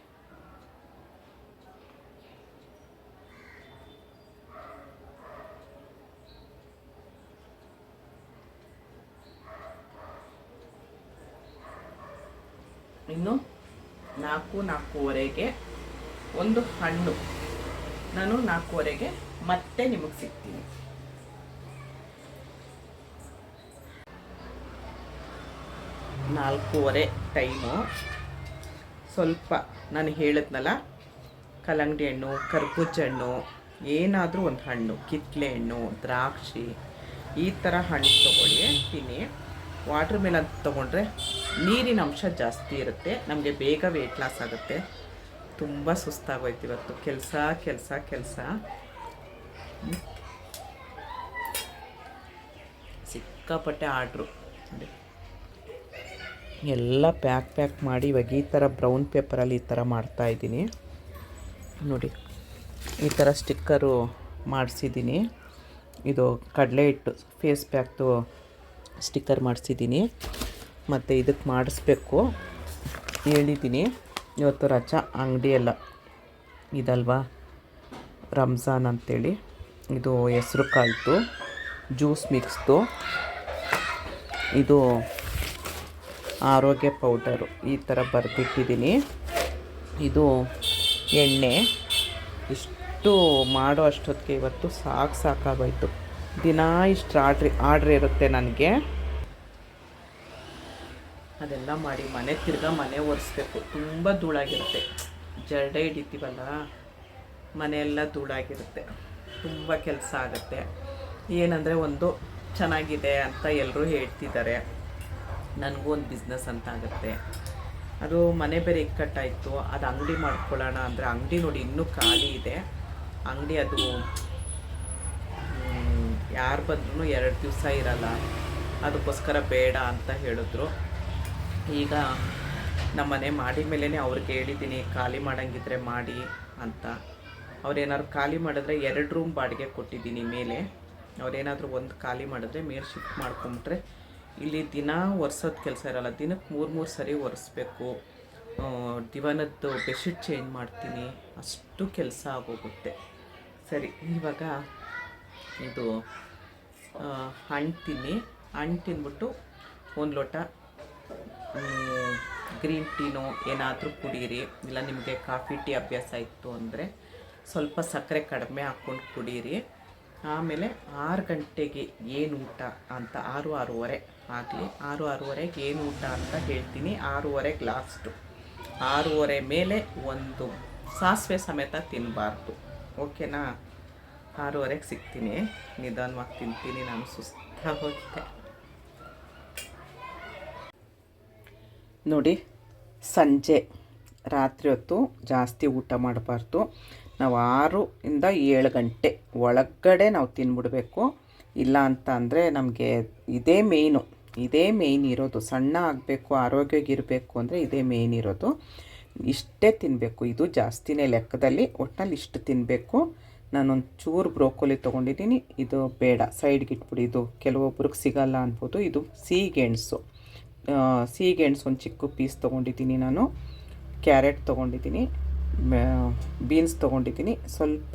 ಇನ್ನು 4-4:15 ಒಂದು ಹಣ್ಣು. ನಾನು 4:15 ಮತ್ತೆ ನಿಮಗೆ ಸಿಗ್ತೀನಿ. ನಾಲ್ಕೂವರೆ ಟೈಮು. ಸ್ವಲ್ಪ ನಾನು ಹೇಳಿದ್ನಲ್ಲ, ಕಲ್ಲಂಗಡಿ ಹಣ್ಣು, ಕರ್ಬೂಜ ಹಣ್ಣು, ಏನಾದರೂ ಒಂದು ಹಣ್ಣು, ಕಿತ್ತಳೆ ಹಣ್ಣು, ದ್ರಾಕ್ಷಿ, ಈ ಥರ ಹಣ್ಣು ತೊಗೊಳ್ಳಿ, ತಿನ್ನಿ. ವಾಟರ್ ಮೆಲನ್ ತೊಗೊಂಡ್ರೆ ನೀರಿನ ಅಂಶ ಜಾಸ್ತಿ ಇರುತ್ತೆ, ನಮಗೆ ಬೇಗ ವೆಯ್ಟ್ ಲಾಸ್ ಆಗುತ್ತೆ. ತುಂಬ ಸುಸ್ತಾಗೋಯ್ತು ಇವತ್ತು, ಕೆಲಸ ಸಿಕ್ಕಾಪಟ್ಟೆ ಆರ್ಡ್ರು. ಎಲ್ಲ ಪ್ಯಾಕ್ ಮಾಡಿ ಇವಾಗ ಈ ಥರ ಬ್ರೌನ್ ಪೇಪರಲ್ಲಿ ಈ ಥರ ಮಾಡ್ತಾಯಿದ್ದೀನಿ. ನೋಡಿ ಈ ಥರ ಸ್ಟಿಕ್ಕರು ಮಾಡಿಸಿದ್ದೀನಿ. ಇದು ಕಡಲೆ ಹಿಟ್ಟು ಫೇಸ್ ಪ್ಯಾಕ್ದು ಸ್ಟಿಕ್ಕರ್ ಮಾಡಿಸಿದ್ದೀನಿ. ಮತ್ತು ಇದಕ್ಕೆ ಮಾಡಿಸ್ಬೇಕು ಹೇಳಿದ್ದೀನಿ. ಇವತ್ತು ರಜಾ, ಅಂಗಡಿ ಎಲ್ಲ ಇದಲ್ವಾ, ರಂಜಾನ್ ಅಂಥೇಳಿ. ಇದು ಹೆಸ್ರು ಕಾಳ್ದು ಜ್ಯೂಸ್ ಮಿಕ್ಸ್ದು, ಇದು ಆರೋಗ್ಯ ಪೌಡರು ಈ ಥರ ಬರೆದಿಟ್ಟಿದ್ದೀನಿ. ಇದು ಎಣ್ಣೆ. ಇಷ್ಟು ಮಾಡೋ ಅಷ್ಟೊತ್ತಿಗೆ ಇವತ್ತು ಸಾಕಾಗೋಯ್ತು. ದಿನ ಇಷ್ಟು ಆರ್ಡ್ರ್ ಇರುತ್ತೆ ನನಗೆ. ಅದೆಲ್ಲ ಮಾಡಿ ಮನೆ ಒರೆಸ್ಬೇಕು. ತುಂಬ ಧೂಳಾಗಿರುತ್ತೆ, ಜರಡೆ ಹಿಡಿತೀವಲ್ಲ, ಮನೆಯೆಲ್ಲ ಧೂಳಾಗಿರುತ್ತೆ. ತುಂಬ ಕೆಲಸ ಆಗುತ್ತೆ. ಏನಂದರೆ ಒಂದು ಚೆನ್ನಾಗಿದೆ ಅಂತ ಎಲ್ಲರೂ ಹೇಳ್ತಿದ್ದಾರೆ, ನನಗೂ ಒಂದು ಬಿಸ್ನೆಸ್ ಅಂತ ಆಗುತ್ತೆ. ಅದು ಮನೆ ಬೇರೆ ಇಕ್ಕಟ್ಟಾಯಿತು. ಅದು ಅಂಗಡಿ ಮಾಡ್ಕೊಳ್ಳೋಣ ಅಂದರೆ ಅಂಗಡಿ ನೋಡಿ ಇನ್ನೂ ಖಾಲಿ ಇದೆ. ಅಂಗಡಿ ಅದು ಯಾರು ಬಂದ್ರೂ 2 ದಿವಸ ಇರಲ್ಲ, ಅದಕ್ಕೋಸ್ಕರ ಬೇಡ ಅಂತ ಹೇಳಿದ್ರು. ಈಗ ನಮ್ಮ ಮನೆ ಮಾಡಿದ ಮೇಲೇ ಅವ್ರಿಗೆ ಹೇಳಿದ್ದೀನಿ, ಖಾಲಿ ಮಾಡೋಂಗಿದ್ರೆ ಮಾಡಿ ಅಂತ. ಅವ್ರೇನಾದ್ರು ಖಾಲಿ ಮಾಡಿದ್ರೆ 2 ರೂಮ್ ಬಾಡಿಗೆ ಕೊಟ್ಟಿದ್ದೀನಿ ಮೇಲೆ. ಅವ್ರೇನಾದರೂ ಒಂದು ಖಾಲಿ ಮಾಡಿದ್ರೆ ಮೇಲೆ ಶಿಫ್ಟ್ ಮಾಡ್ಕೊಂಬಿಟ್ರೆ ಇಲ್ಲಿ ದಿನ ಒರೆಸೋದು ಕೆಲಸ ಇರೋಲ್ಲ, ದಿನಕ್ಕೆ 3 ಸರಿ ಒರೆಸ್ಬೇಕು. ದಿವಾನದ್ದು ಬೆಡ್ಶೀಟ್ ಚೇಂಜ್ ಮಾಡ್ತೀನಿ, ಅಷ್ಟು ಕೆಲಸ ಆಗೋಗುತ್ತೆ. ಸರಿ, ಇವಾಗ ಇದು ಹಣ್ಣು ತಿಂದ್ಬಿಟ್ಟು 1 ಲೋಟ ಗ್ರೀನ್ ಟೀನೋ ಏನಾದರೂ ಕುಡೀರಿ. ಇಲ್ಲ ನಿಮಗೆ ಕಾಫಿ ಟೀ ಅಭ್ಯಾಸ ಇತ್ತು ಅಂದರೆ ಸ್ವಲ್ಪ ಸಕ್ಕರೆ ಕಡಿಮೆ ಹಾಕ್ಕೊಂಡು ಕುಡೀರಿ. ಆಮೇಲೆ 6 ಗಂಟೆಗೆ ಏನು ಊಟ ಅಂತ, 6-6:30 ಆಗಲಿ, 6-6:30ಗೆ ಏನು ಊಟ ಅಂತ ಹೇಳ್ತೀನಿ. 6:30ಗೆ ಲಾಸ್ಟು. 6:30 ಮೇಲೆ ಒಂದು ಸಾಸಿವೆ ಸಮೇತ ತಿನ್ನಬಾರ್ದು, ಓಕೆನಾ? 6:30ಗೆ ಸಿಗ್ತೀನಿ, ನಿಧಾನವಾಗಿ ತಿಂತೀನಿ, ನಾನು ಸುಸ್ತಾಗೋಗಿದೆ. ನೋಡಿ, ಸಂಜೆ ರಾತ್ರಿ ಹೊತ್ತು ಜಾಸ್ತಿ ಊಟ ಮಾಡಬಾರ್ದು. ನಾವು 6-7 ಗಂಟೆ ಒಳಗಡೆ ನಾವು ತಿನ್ಬಿಡ್ಬೇಕು. ಇಲ್ಲ ಅಂತ ಅಂದರೆ ನಮಗೆ ಇದೇ ಮೇಯ್ನ್ ಇರೋದು. ಸಣ್ಣ ಆಗಬೇಕು, ಆರೋಗ್ಯವಾಗಿರಬೇಕು ಅಂದರೆ ಇದೇ ಮೇಯ್ನ್ ಇರೋದು. ಇಷ್ಟೇ ತಿನ್ನಬೇಕು, ಇದು ಜಾಸ್ತಿನೇ ಲೆಕ್ಕದಲ್ಲಿ. ಒಟ್ಟಿನಲ್ಲಿ ಇಷ್ಟು ತಿನ್ನಬೇಕು. ನಾನೊಂದು ಚೂರು ಬ್ರೋಕೊಲಿ ತೊಗೊಂಡಿದ್ದೀನಿ, ಇದು ಬೇಡ, ಸೈಡ್ಗೆ ಇಟ್ಬಿಡಿ. ಇದು ಕೆಲವೊಬ್ರಿಗೆ ಸಿಗಲ್ಲ ಅನ್ಬೋದು. ಇದು ಸೀಗೆಣಸು ಒಂದು ಚಿಕ್ಕ ಪೀಸ್ ತೊಗೊಂಡಿದ್ದೀನಿ ನಾನು. ಕ್ಯಾರೆಟ್ ತೊಗೊಂಡಿದ್ದೀನಿ, ಬೀನ್ಸ್ ತೊಗೊಂಡಿದ್ದೀನಿ, ಸ್ವಲ್ಪ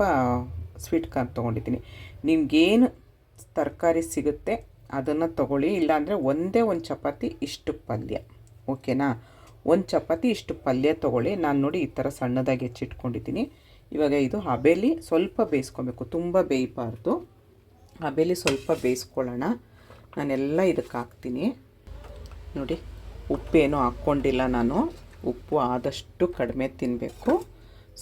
ಸ್ವೀಟ್ ಕಾರ್ನ್ ತೊಗೊಂಡಿದ್ದೀನಿ. ನಿಮಗೇನು ತರಕಾರಿ ಸಿಗುತ್ತೆ ಅದನ್ನು ತೊಗೊಳ್ಳಿ. ಇಲ್ಲಾಂದರೆ ಒಂದೇ ಒಂದು ಚಪಾತಿ ಇಷ್ಟು ಪಲ್ಯ, ಓಕೆನಾ? ಒಂದು ಚಪಾತಿ ಇಷ್ಟು ಪಲ್ಯ ತೊಗೊಳ್ಳಿ. ನಾನು ನೋಡಿ ಈ ಥರ ಸಣ್ಣದಾಗಿ ಹೆಚ್ಚಿಟ್ಕೊಂಡಿದ್ದೀನಿ. ಇವಾಗ ಇದು ಹಬೇಲಿ ಸ್ವಲ್ಪ ಬೇಯಿಸ್ಕೊಬೇಕು, ತುಂಬ ಬೇಯಬಾರ್ದು. ಹಬೇಲಿ ಸ್ವಲ್ಪ ಬೇಯಿಸ್ಕೊಳ್ಳೋಣ. ನಾನೆಲ್ಲ ಇದಕ್ಕೆ ಹಾಕ್ತೀನಿ. ನೋಡಿ, ಉಪ್ಪೇನೂ ಹಾಕ್ಕೊಂಡಿಲ್ಲ ನಾನು. ಉಪ್ಪು ಆದಷ್ಟು ಕಡಿಮೆ ತಿನ್ನಬೇಕು.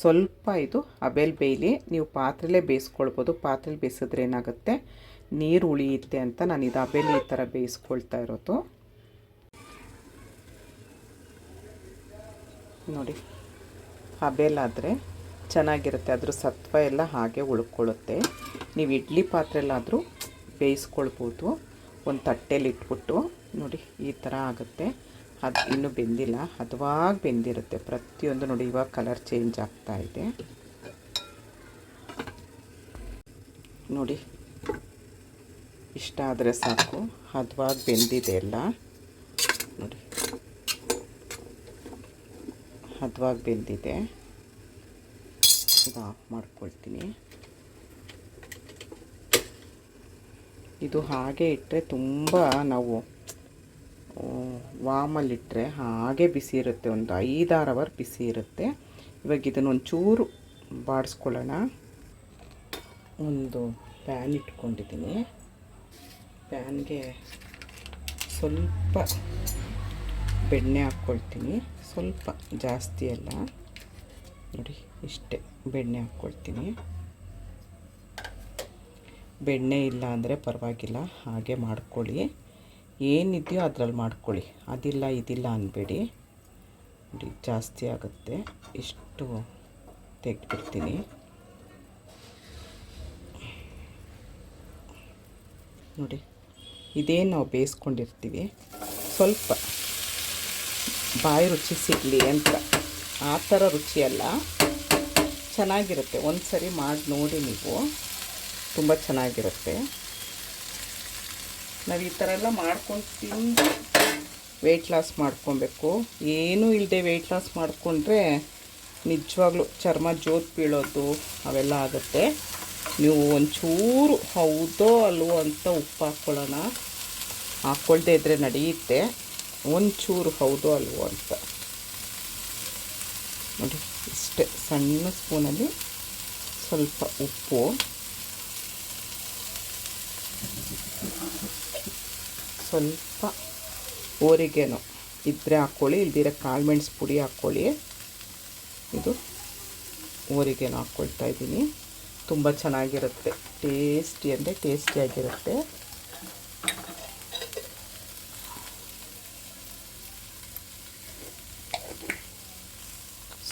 ಸ್ವಲ್ಪ ಇದು ಹಬೇಲಿ ಬೇಯಲಿ. ನೀವು ಪಾತ್ರೆಲೇ ಬೇಯಿಸ್ಕೊಳ್ಬೋದು. ಪಾತ್ರೆಲಿ ಬೇಯಿಸಿದ್ರೆ ಏನಾಗುತ್ತೆ, ನೀರು ಉಳಿಯುತ್ತೆ ಅಂತ ನಾನು ಇದು ಹಬೇಲಿ ಈ ಥರ ಬೇಯಿಸ್ಕೊಳ್ತಾ ಇರೋದು. ನೋಡಿ, ಹಬೇಲಾದರೆ ಚೆನ್ನಾಗಿರುತ್ತೆ, ಅದ್ರ ಸತ್ವ ಎಲ್ಲ ಹಾಗೆ ಉಳ್ಕೊಳ್ಳುತ್ತೆ. ನೀವು ಇಡ್ಲಿ ಪಾತ್ರೆಲ್ಲಾದರೂ ಬೇಯಿಸ್ಕೊಳ್ಬೋದು. ಒಂದು ತಟ್ಟೆಲಿ ಇಟ್ಬಿಟ್ಟು ನೋಡಿ ಈ ಥರ ಆಗುತ್ತೆ. ಅದು ಇನ್ನೂ ಬೆಂದಿಲ್ಲ, ಹದವಾಗಿ ಬೆಂದಿರುತ್ತೆ ಪ್ರತಿಯೊಂದು. ನೋಡಿ, ಇವಾಗ ಕಲರ್ ಚೇಂಜ್ ಆಗ್ತಾ ಇದೆ. ನೋಡಿ, ಇಷ್ಟ ಆದರೆ ಸಾಕು, ಹದವಾಗಿ ಬೆಂದಿದೆ ಎಲ್ಲ. ನೋಡಿ, ಹದವಾಗಿ ಬೆಂದಿದೆ. ಇದು ಆಫ್ ಮಾಡ್ಕೊಳ್ತೀನಿ. ಇದು ಹಾಗೆ ಇಟ್ಟರೆ ತುಂಬ ನಾವು ವಾಮಲ್ಲಿಟ್ಟರೆ ಹಾಗೆ ಬಿಸಿ ಇರುತ್ತೆ, ಒಂದು 5-6 ಅವರ್ ಬಿಸಿ ಇರುತ್ತೆ. ಇವಾಗ ಇದನ್ನು ಒಂಚೂರು ಬಾಡಿಸ್ಕೊಳ್ಳೋಣ. ಒಂದು ಪ್ಯಾನ್ ಇಟ್ಕೊಂಡಿದ್ದೀನಿ. ಪ್ಯಾನ್ಗೆ ಸ್ವಲ್ಪ ಬೆಣ್ಣೆ ಹಾಕ್ಕೊಳ್ತೀನಿ, ಸ್ವಲ್ಪ ಜಾಸ್ತಿ ಅಲ್ಲ. ನೋಡಿ, ಇಷ್ಟೇ ಬೆಣ್ಣೆ ಹಾಕ್ಕೊಳ್ತೀನಿ. ಬೆಣ್ಣೆ ಇಲ್ಲ ಅಂದರೆ ಪರವಾಗಿಲ್ಲ, ಹಾಗೆ ಮಾಡ್ಕೊಳ್ಳಿ. ಏನಿದೆಯೋ ಅದರಲ್ಲಿ ಮಾಡ್ಕೊಳ್ಳಿ, ಅದಿಲ್ಲ ಇದಿಲ್ಲ ಅನ್ಬೇಡಿ. ನೋಡಿ, ಜಾಸ್ತಿ ಆಗುತ್ತೆ. ಇಷ್ಟು ತೆಗೆದ್ಬಿಡ್ತೀನಿ. ನೋಡಿ, ಇದೇನು ನಾವು ಬೇಯಿಸ್ಕೊಂಡಿರ್ತೀವಿ, ಸ್ವಲ್ಪ ಬಾಯಿ ರುಚಿ ಸಿಗಲಿ ಅಂತ, ಆ ಥರ ರುಚಿಯಲ್ಲ, ಚೆನ್ನಾಗಿರುತ್ತೆ. ಒಂದು ಸರಿ ಮಾಡಿ ನೋಡಿ ನೀವು, ತುಂಬ ಚೆನ್ನಾಗಿರುತ್ತೆ. ನಾವು ಈ ಥರ ಎಲ್ಲ ಮಾಡ್ಕೊಂಡು ತಿಂದು ವೆಯ್ಟ್ ಲಾಸ್ ಮಾಡ್ಕೊಬೇಕು. ಏನೂ ಇಲ್ಲದೆ ವೆಯ್ಟ್ ಲಾಸ್ ಮಾಡಿಕೊಂಡ್ರೆ ನಿಜವಾಗ್ಲೂ ಚರ್ಮ ಜೋತ್ ಬೀಳೋದು ಅವೆಲ್ಲ ಆಗುತ್ತೆ. ನೀವು ಒಂಚೂರು ಹೌದೋ ಅಲ್ವೋ ಅಂತ ಉಪ್ಪು ಹಾಕ್ಕೊಳ್ಳೋಣ, ಹಾಕ್ಕೊಳ್ದೇ ಇದ್ದರೆ ನಡೆಯುತ್ತೆ. ಒಂಚೂರು ಹೌದೋ ಅಲ್ವೋ ಅಂತ ನೋಡಿ, ಇಷ್ಟೇ ಸಣ್ಣ ಸ್ಪೂನಲ್ಲಿ ಸ್ವಲ್ಪ ಉಪ್ಪು, ಸ್ವಲ್ಪ ಓರಿಗೆನೋ ಇದ್ದರೆ ಹಾಕ್ಕೊಳ್ಳಿ, ಇಲ್ದಿರ ಕಾಳುಮೆಣಸು ಪುಡಿ ಹಾಕ್ಕೊಳ್ಳಿ. ಇದು ಓರಿಗೆನೋ ಹಾಕ್ಕೊಳ್ತಾ ಇದ್ದೀನಿ. ತುಂಬ ಚೆನ್ನಾಗಿರುತ್ತೆ, ಟೇಸ್ಟಿ ಅಂದರೆ ಟೇಸ್ಟಿಯಾಗಿರುತ್ತೆ.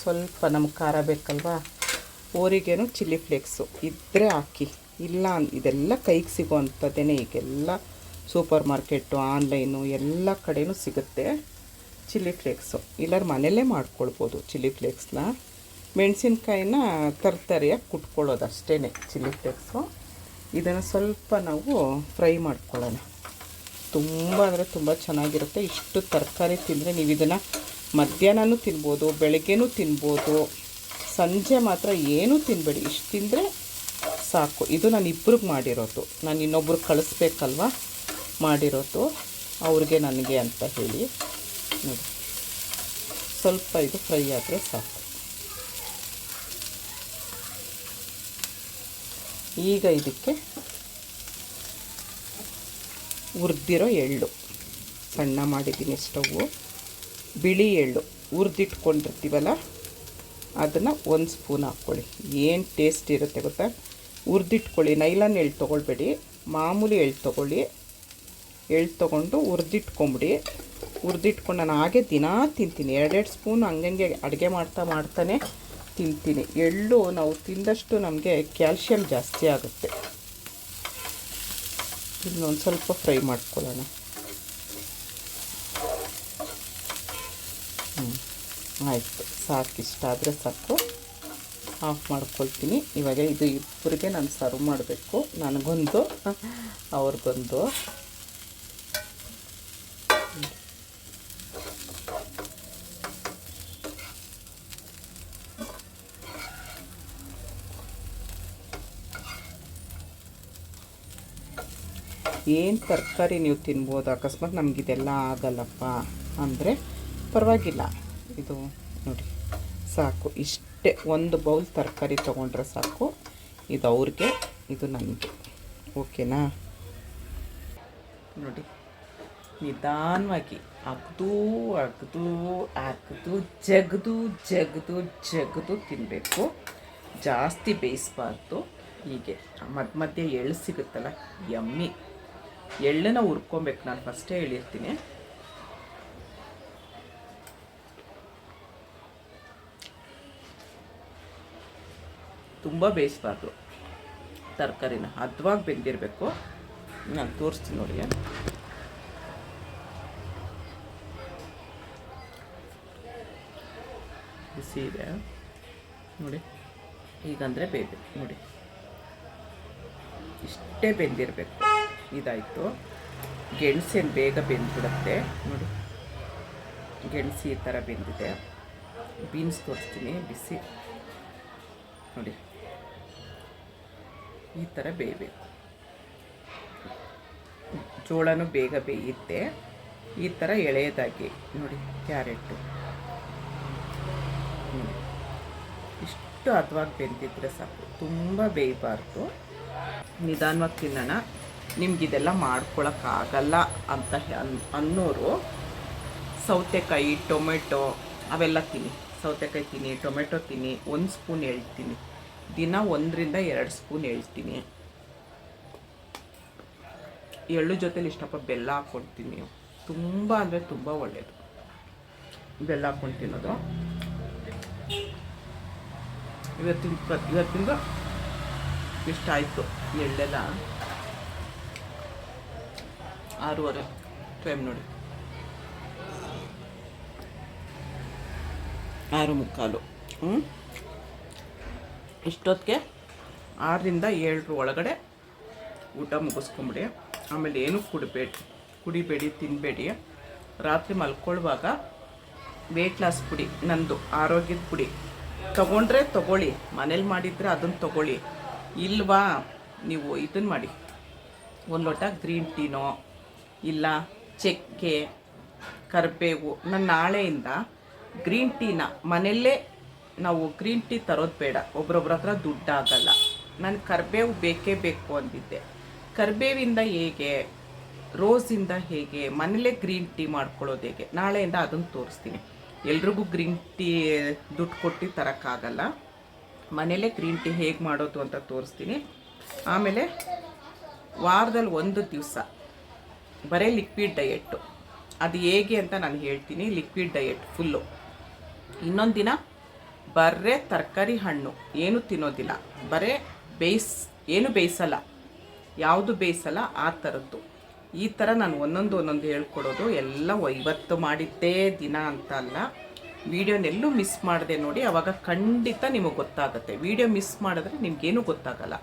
ಸ್ವಲ್ಪ ನಮ್ಗೆ ಖಾರ ಬೇಕಲ್ವಾ, ಓರಿಗೆನೋ ಚಿಲ್ಲಿ ಫ್ಲೇಕ್ಸು ಇದ್ದರೆ ಹಾಕಿ. ಇಲ್ಲ ಇದೆಲ್ಲ ಕೈಗೆ ಸಿಗೋ ಅಂಥದ್ದೇ. ಈಗೆಲ್ಲ ಸೂಪರ್ ಮಾರ್ಕೆಟು, ಆನ್ಲೈನು ಎಲ್ಲ ಕಡೆಯೂ ಸಿಗುತ್ತೆ ಚಿಲ್ಲಿ ಫ್ಲೇಕ್ಸು. ಇಲ್ಲಾರ ಮನೆಯಲ್ಲೇ ಮಾಡ್ಕೊಳ್ಬೋದು ಚಿಲ್ಲಿ ಫ್ಲೇಕ್ಸ್ನ. ಮೆಣಸಿನ್ಕಾಯಿನ ತರಕಾರಿಯಾಗಿ ಕುಟ್ಕೊಳ್ಳೋದು ಅಷ್ಟೇ ಚಿಲ್ಲಿ ಫ್ಲೇಕ್ಸು. ಇದನ್ನು ಸ್ವಲ್ಪ ನಾವು ಫ್ರೈ ಮಾಡ್ಕೊಳ್ಳೋಣ. ತುಂಬ ಅಂದರೆ ತುಂಬ ಚೆನ್ನಾಗಿರುತ್ತೆ. ಇಷ್ಟು ತರಕಾರಿ ತಿಂದರೆ ನೀವು ಇದನ್ನು ಮಧ್ಯಾಹ್ನನೂ ತಿನ್ಬೋದು, ಬೆಳಗ್ಗೆನೂ ತಿನ್ಬೋದು, ಸಂಜೆ ಮಾತ್ರ ಏನೂ ತಿನ್ನಬೇಡಿ. ಇಷ್ಟು ತಿಂದರೆ ಸಾಕು. ಇದು ನಾನು ಇಬ್ಬರಿಗೆ ಮಾಡಿರೋದು, ನಾನು ಇನ್ನೊಬ್ರು ಕಳಿಸ್ಬೇಕಲ್ವ ಮಾಡಿರೋದು, ಅವ್ರಿಗೆ ನನಗೆ ಅಂತ ಹೇಳಿ. ನೋಡಿ, ಸ್ವಲ್ಪ ಇದು ಫ್ರೈ ಆದರೆ ಸಾಕು. ಈಗ ಇದಕ್ಕೆ ಹುರಿದಿರೋ ಎಳ್ಳು ಸಣ್ಣ ಮಾಡಿದ್ದೀನಿ, ಸ್ಟವ್ವು. ಬಿಳಿ ಎಳ್ಳು ಹುರಿದಿಟ್ಕೊಂಡಿರ್ತೀವಲ್ಲ ಅದನ್ನು 1 ಸ್ಪೂನ್ ಹಾಕ್ಕೊಳ್ಳಿ. ಏನು ಟೇಸ್ಟ್ ಇರುತ್ತೆ ಗೊತ್ತಾ? ಹುರಿದಿಟ್ಕೊಳ್ಳಿ. ನೈಲಾನ್ ಎಳ್ಳು ತೊಗೊಳ್ಬೇಡಿ, ಮಾಮೂಲಿ ಎಳ್ಳು ತೊಗೊಳ್ಳಿ. ಎಳ್ಳು ತೊಗೊಂಡು ಹುರಿದಿಟ್ಕೊಂಬಿಡಿ. ಹುರಿದಿಟ್ಕೊಂಡು ನಾನು ಹಾಗೆ ದಿನಾ ತಿಂತೀನಿ. 2 ಸ್ಪೂನ್ ಹಂಗಂಗೆ ಅಡುಗೆ ಮಾಡ್ತಾನೆ ತಿಂತೀನಿ. ಎಳ್ಳು ನಾವು ತಿಂದಷ್ಟು ನಮಗೆ ಕ್ಯಾಲ್ಶಿಯಂ ಜಾಸ್ತಿ ಆಗುತ್ತೆ. ಇನ್ನೊಂದು ಸ್ವಲ್ಪ ಫ್ರೈ ಮಾಡ್ಕೊಳ್ಳೋಣ. ಆಯಿತು, ಸಾಕು. ಇಷ್ಟ ಆದರೆ ಸಾಕು. ಆಫ್ ಮಾಡ್ಕೊಳ್ತೀನಿ. ಇವಾಗ ಇದು ಇಬ್ಬರಿಗೆ ನಾನು ಸರ್ವ್ ಮಾಡಬೇಕು. ನನಗೊಂದು, ಅವ್ರಿಗೊಂದು. ಏನು ತರಕಾರಿ ನೀವು ತಿನ್ಬೋದು. ಅಕಸ್ಮಾತ್ ನಮಗಿದೆಲ್ಲ ಆಗಲ್ಲಪ್ಪ ಅಂದರೆ ಪರವಾಗಿಲ್ಲ. ಇದು ನೋಡಿ ಸಾಕು. ಇಷ್ಟೇ, 1 ಬೌಲ್ ತರಕಾರಿ ತೊಗೊಂಡ್ರೆ ಸಾಕು. ಇದು ಅವ್ರಿಗೆ, ಇದು ನನಗೆ. ಓಕೆನಾ? ನೋಡಿ, ನಿಧಾನವಾಗಿ ಅಗ್ದು ಜಗದು ತಿನ್ನಬೇಕು. ಜಾಸ್ತಿ ಬೇಯಿಸಬಾರ್ದು. ಹೀಗೆ ಮಧ್ಯೆ ಎಳ್ಳು ಸಿಗುತ್ತಲ್ಲ, ಯಮ್ಮಿ. ಎಳ್ಳನ್ನು ಹುರ್ಕೊಬೇಕು. ನಾನು ಫಸ್ಟೇ ಹೇಳಿರ್ತೀನಿ. ತುಂಬ ಬೇಯಿಸಬಾರ್ದು ತರಕಾರಿನ, ಹದವಾಗಿ ಬೆಂದಿರಬೇಕು. ನಾನು ತೋರಿಸ್ತೀನಿ ನೋಡಿ. ಬಿಸಿ ಇದೆ ನೋಡಿ. ಈಗಂದರೆ ಬೇಯಬೇಕು ನೋಡಿ. ಇಷ್ಟೇ ಬೆಂದಿರಬೇಕು. ಇದಾಯಿತು. ಗೆಣಸೇನು ಬೇಗ ಬೆಂದ್ಬಿಡುತ್ತೆ ನೋಡಿ. ಗೆಣಸು ಈ ಥರ ಬೆಂದಿದೆ. ಬೀನ್ಸ್ ತೋರಿಸ್ತೀನಿ, ಬಿಸಿ ನೋಡಿ. ಈ ಥರ ಬೇಯಬೇಕು. ಜೋಳನೂ ಬೇಗ ಬೇಯುತ್ತೆ. ಈ ಥರ ಎಳೆಯದಾಗಿ ನೋಡಿ. ಕ್ಯಾರೆಟು ನೋಡಿ, ಇಷ್ಟು ಹದವಾಗಿ ಬೆಂದಿದ್ರೆ ಸಾಕು. ತುಂಬ ಬೇಯಬಾರ್ದು. ನಿಧಾನವಾಗಿ ತಿನ್ನೋಣ. ನಿಮಗಿದೆಲ್ಲ ಮಾಡ್ಕೊಳಕ್ಕಾಗಲ್ಲ ಅಂತ ಅನ್ನೋರು ಸೌತೆಕಾಯಿ, ಟೊಮೆಟೊ ಅವೆಲ್ಲ ತಿನ್ನಿ. ಸೌತೆಕಾಯಿ ತಿನ್ನಿ, ಟೊಮೆಟೊ ತಿನ್ನಿ. 1 ಸ್ಪೂನ್ ಹೇಳ್ತೀನಿ. ದಿನ 1 ರಿಂದ 2 ಸ್ಪೂನ್ ಹೇಳ್ತೀನಿ. ಎಳ್ಳು ಜೊತೆಲಿ ಇಷ್ಟಪ್ಪ ಬೆಲ್ಲ ಹಾಕ್ಕೊಳ್ತೀನಿ. ತುಂಬ ಅಂದರೆ ತುಂಬ ಒಳ್ಳೆಯದು ಬೆಲ್ಲ ಹಾಕ್ಕೊಂಡು ತಿನ್ನೋದು. ಇವತ್ತಿಂದ ಇಷ್ಟ ಆಯಿತು. ಎಳ್ಳೆಲ್ಲ 6:30 ಟೈಮ್ ನೋಡಿ. 6:45. ಇಷ್ಟೊತ್ತಿಗೆ 6 ರಿಂದ 7 ಒಳಗಡೆ ಊಟ ಮುಗಿಸ್ಕೊಂಬಿಡಿ. ಆಮೇಲೆ ಏನೂ ಕುಡಿಬೇಡಿ, ತಿನ್ನಬೇಡಿ. ರಾತ್ರಿ ಮಲ್ಕೊಳ್ಳುವಾಗ ವೆಯ್ಟ್ ಲಾಸ್ ಪುಡಿ, ನಂದು ಆರೋಗ್ಯದ ಪುಡಿ ತೊಗೊಂಡ್ರೆ ತೊಗೊಳ್ಳಿ. ಮನೇಲಿ ಮಾಡಿದರೆ ಅದನ್ನು ತೊಗೊಳ್ಳಿ. ಇಲ್ವಾ, ನೀವು ಇದನ್ನು ಮಾಡಿ. 1 ಲೋಟ ಗ್ರೀನ್ ಟೀನೋ ಇಲ್ಲ ಚಕ್ಕೆ, ಕರಿಬೇವು. ನಾನು ನಾಳೆಯಿಂದ ಗ್ರೀನ್ ಟೀನ ಮನೆಯಲ್ಲೇ, ನಾವು ಗ್ರೀನ್ ಟೀ ತರೋದು ಬೇಡ. ಒಬ್ರೊಬ್ರ ಹತ್ರ ದುಡ್ಡಾಗಲ್ಲ. ನಾನು ಕರಿಬೇವು ಬೇಕೇ ಬೇಕು ಅಂದಿದ್ದೆ. ಕರಿಬೇವಿಂದ ಹೇಗೆ, ರೋಸಿಂದ ಹೇಗೆ ಮನೇಲೇ ಗ್ರೀನ್ ಟೀ ಮಾಡ್ಕೊಳ್ಳೋದು ಹೇಗೆ, ನಾಳೆಯಿಂದ ಅದನ್ನು ತೋರಿಸ್ತೀನಿ. ಎಲ್ರಿಗೂ ಗ್ರೀನ್ ಟೀ ದುಡ್ಡು ಕೊಟ್ಟು ತರೋಕ್ಕಾಗಲ್ಲ. ಮನೇಲೇ ಗ್ರೀನ್ ಟೀ ಹೇಗೆ ಮಾಡೋದು ಅಂತ ತೋರಿಸ್ತೀನಿ. ಆಮೇಲೆ ವಾರದಲ್ಲಿ 1 ದಿವಸ ಬರೀ ಲಿಕ್ವಿಡ್ ಡಯೆಟ್ಟು. ಅದು ಹೇಗೆ ಅಂತ ನಾನು ಹೇಳ್ತೀನಿ. Liquid diet full. ಇನ್ನೊಂದು ದಿನ ಬರೇ ತರಕಾರಿ, ಹಣ್ಣು ಏನೂ ತಿನ್ನೋದಿಲ್ಲ. ಬರೇ ಏನು ಬೇಯಿಸಲ್ಲ, ಯಾವುದು ಬೇಯಿಸಲ್ಲ, ಆ ಥರದ್ದು. ಈ ಥರ ನಾನು ಒಂದೊಂದು ಹೇಳ್ಕೊಡೋದು. ಎಲ್ಲ ಇವತ್ತು ಮಾಡಿದ್ದೇ ದಿನ ಅಂತ ಅಲ್ಲ. ವೀಡಿಯೋನೆಲ್ಲೂ ಮಿಸ್ ಮಾಡಿದೆ ನೋಡಿ. ಆವಾಗ ಖಂಡಿತ ನಿಮಗೆ ಗೊತ್ತಾಗುತ್ತೆ. ವೀಡಿಯೋ ಮಿಸ್ ಮಾಡಿದ್ರೆ ನಿಮಗೇನು ಗೊತ್ತಾಗಲ್ಲ.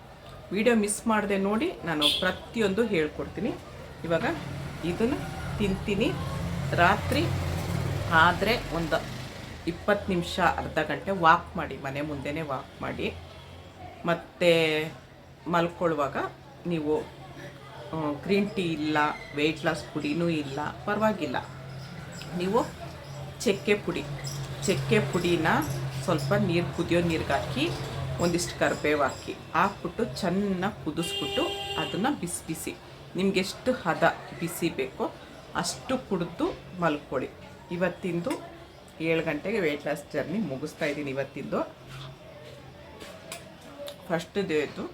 ವೀಡಿಯೋ ಮಿಸ್ ಮಾಡಿದೆ ನೋಡಿ, ನಾನು ಪ್ರತಿಯೊಂದು ಹೇಳ್ಕೊಡ್ತೀನಿ. ಇವಾಗ ಇದನ್ನು ತಿಂತೀನಿ. ರಾತ್ರಿ ಆದರೆ ಒಂದು 20 ನಿಮಿಷ ಅರ್ಧ ಗಂಟೆ ವಾಕ್ ಮಾಡಿ, ಮನೆ ಮುಂದೆನೇ ವಾಕ್ ಮಾಡಿ. ಮತ್ತು ಮಲ್ಕೊಳ್ಳುವಾಗ ನೀವು ಗ್ರೀನ್ ಟೀ ಇಲ್ಲ, ವೆಯ್ಟ್ ಲಾಸ್ ಪುಡಿನೂ ಇಲ್ಲ, ಪರವಾಗಿಲ್ಲ. ನೀವು ಚಕ್ಕೆ ಪುಡಿನ ಸ್ವಲ್ಪ ಕುದಿಯೋ ನೀರಿಗೆ ಹಾಕಿ ಒಂದಿಷ್ಟು ಕರಿಬೇವು ಹಾಕ್ಬಿಟ್ಟು ಚೆನ್ನಾಗಿ ಕುದಿಸ್ಬಿಟ್ಟು ಅದನ್ನು ಬಿಸಿ ನಿಮ್ಗೆ ಎಷ್ಟು ಹದ ಬಿಸಿ ಬೇಕೋ ಅಷ್ಟು ಕುಡಿದು ಮಲ್ಕೊಳ್ಳಿ. ಇವತ್ತಿಂದು 7 ಗಂಟೆಗೆ ವೆಯ್ಟ್ ಲಾಸ್ ಜರ್ನಿ ಮುಗಿಸ್ತಾ ಇದ್ದೀನಿ. ಇವತ್ತಿಂದು ಫಸ್ಟ್ ಡೇ ಇತ್ತು.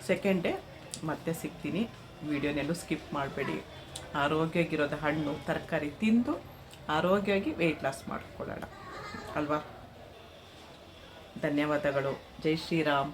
ಸೆಕೆಂಡ್ ಡೇ ಮತ್ತೆ ಸಿಗ್ತೀನಿ. ವಿಡಿಯೋನೆಲ್ಲೂ ಸ್ಕಿಪ್ ಮಾಡಬೇಡಿ. ಆರೋಗ್ಯವಾಗಿರೋದು ಹಣ್ಣು ತರಕಾರಿ ತಿಂದು ಆರೋಗ್ಯವಾಗಿ ವೆಯ್ಟ್ ಲಾಸ್ ಮಾಡ್ಕೊಳ್ಳೋಣ ಅಲ್ವಾ. ಧನ್ಯವಾದಗಳು. ಜೈ ಶ್ರೀರಾಮ್.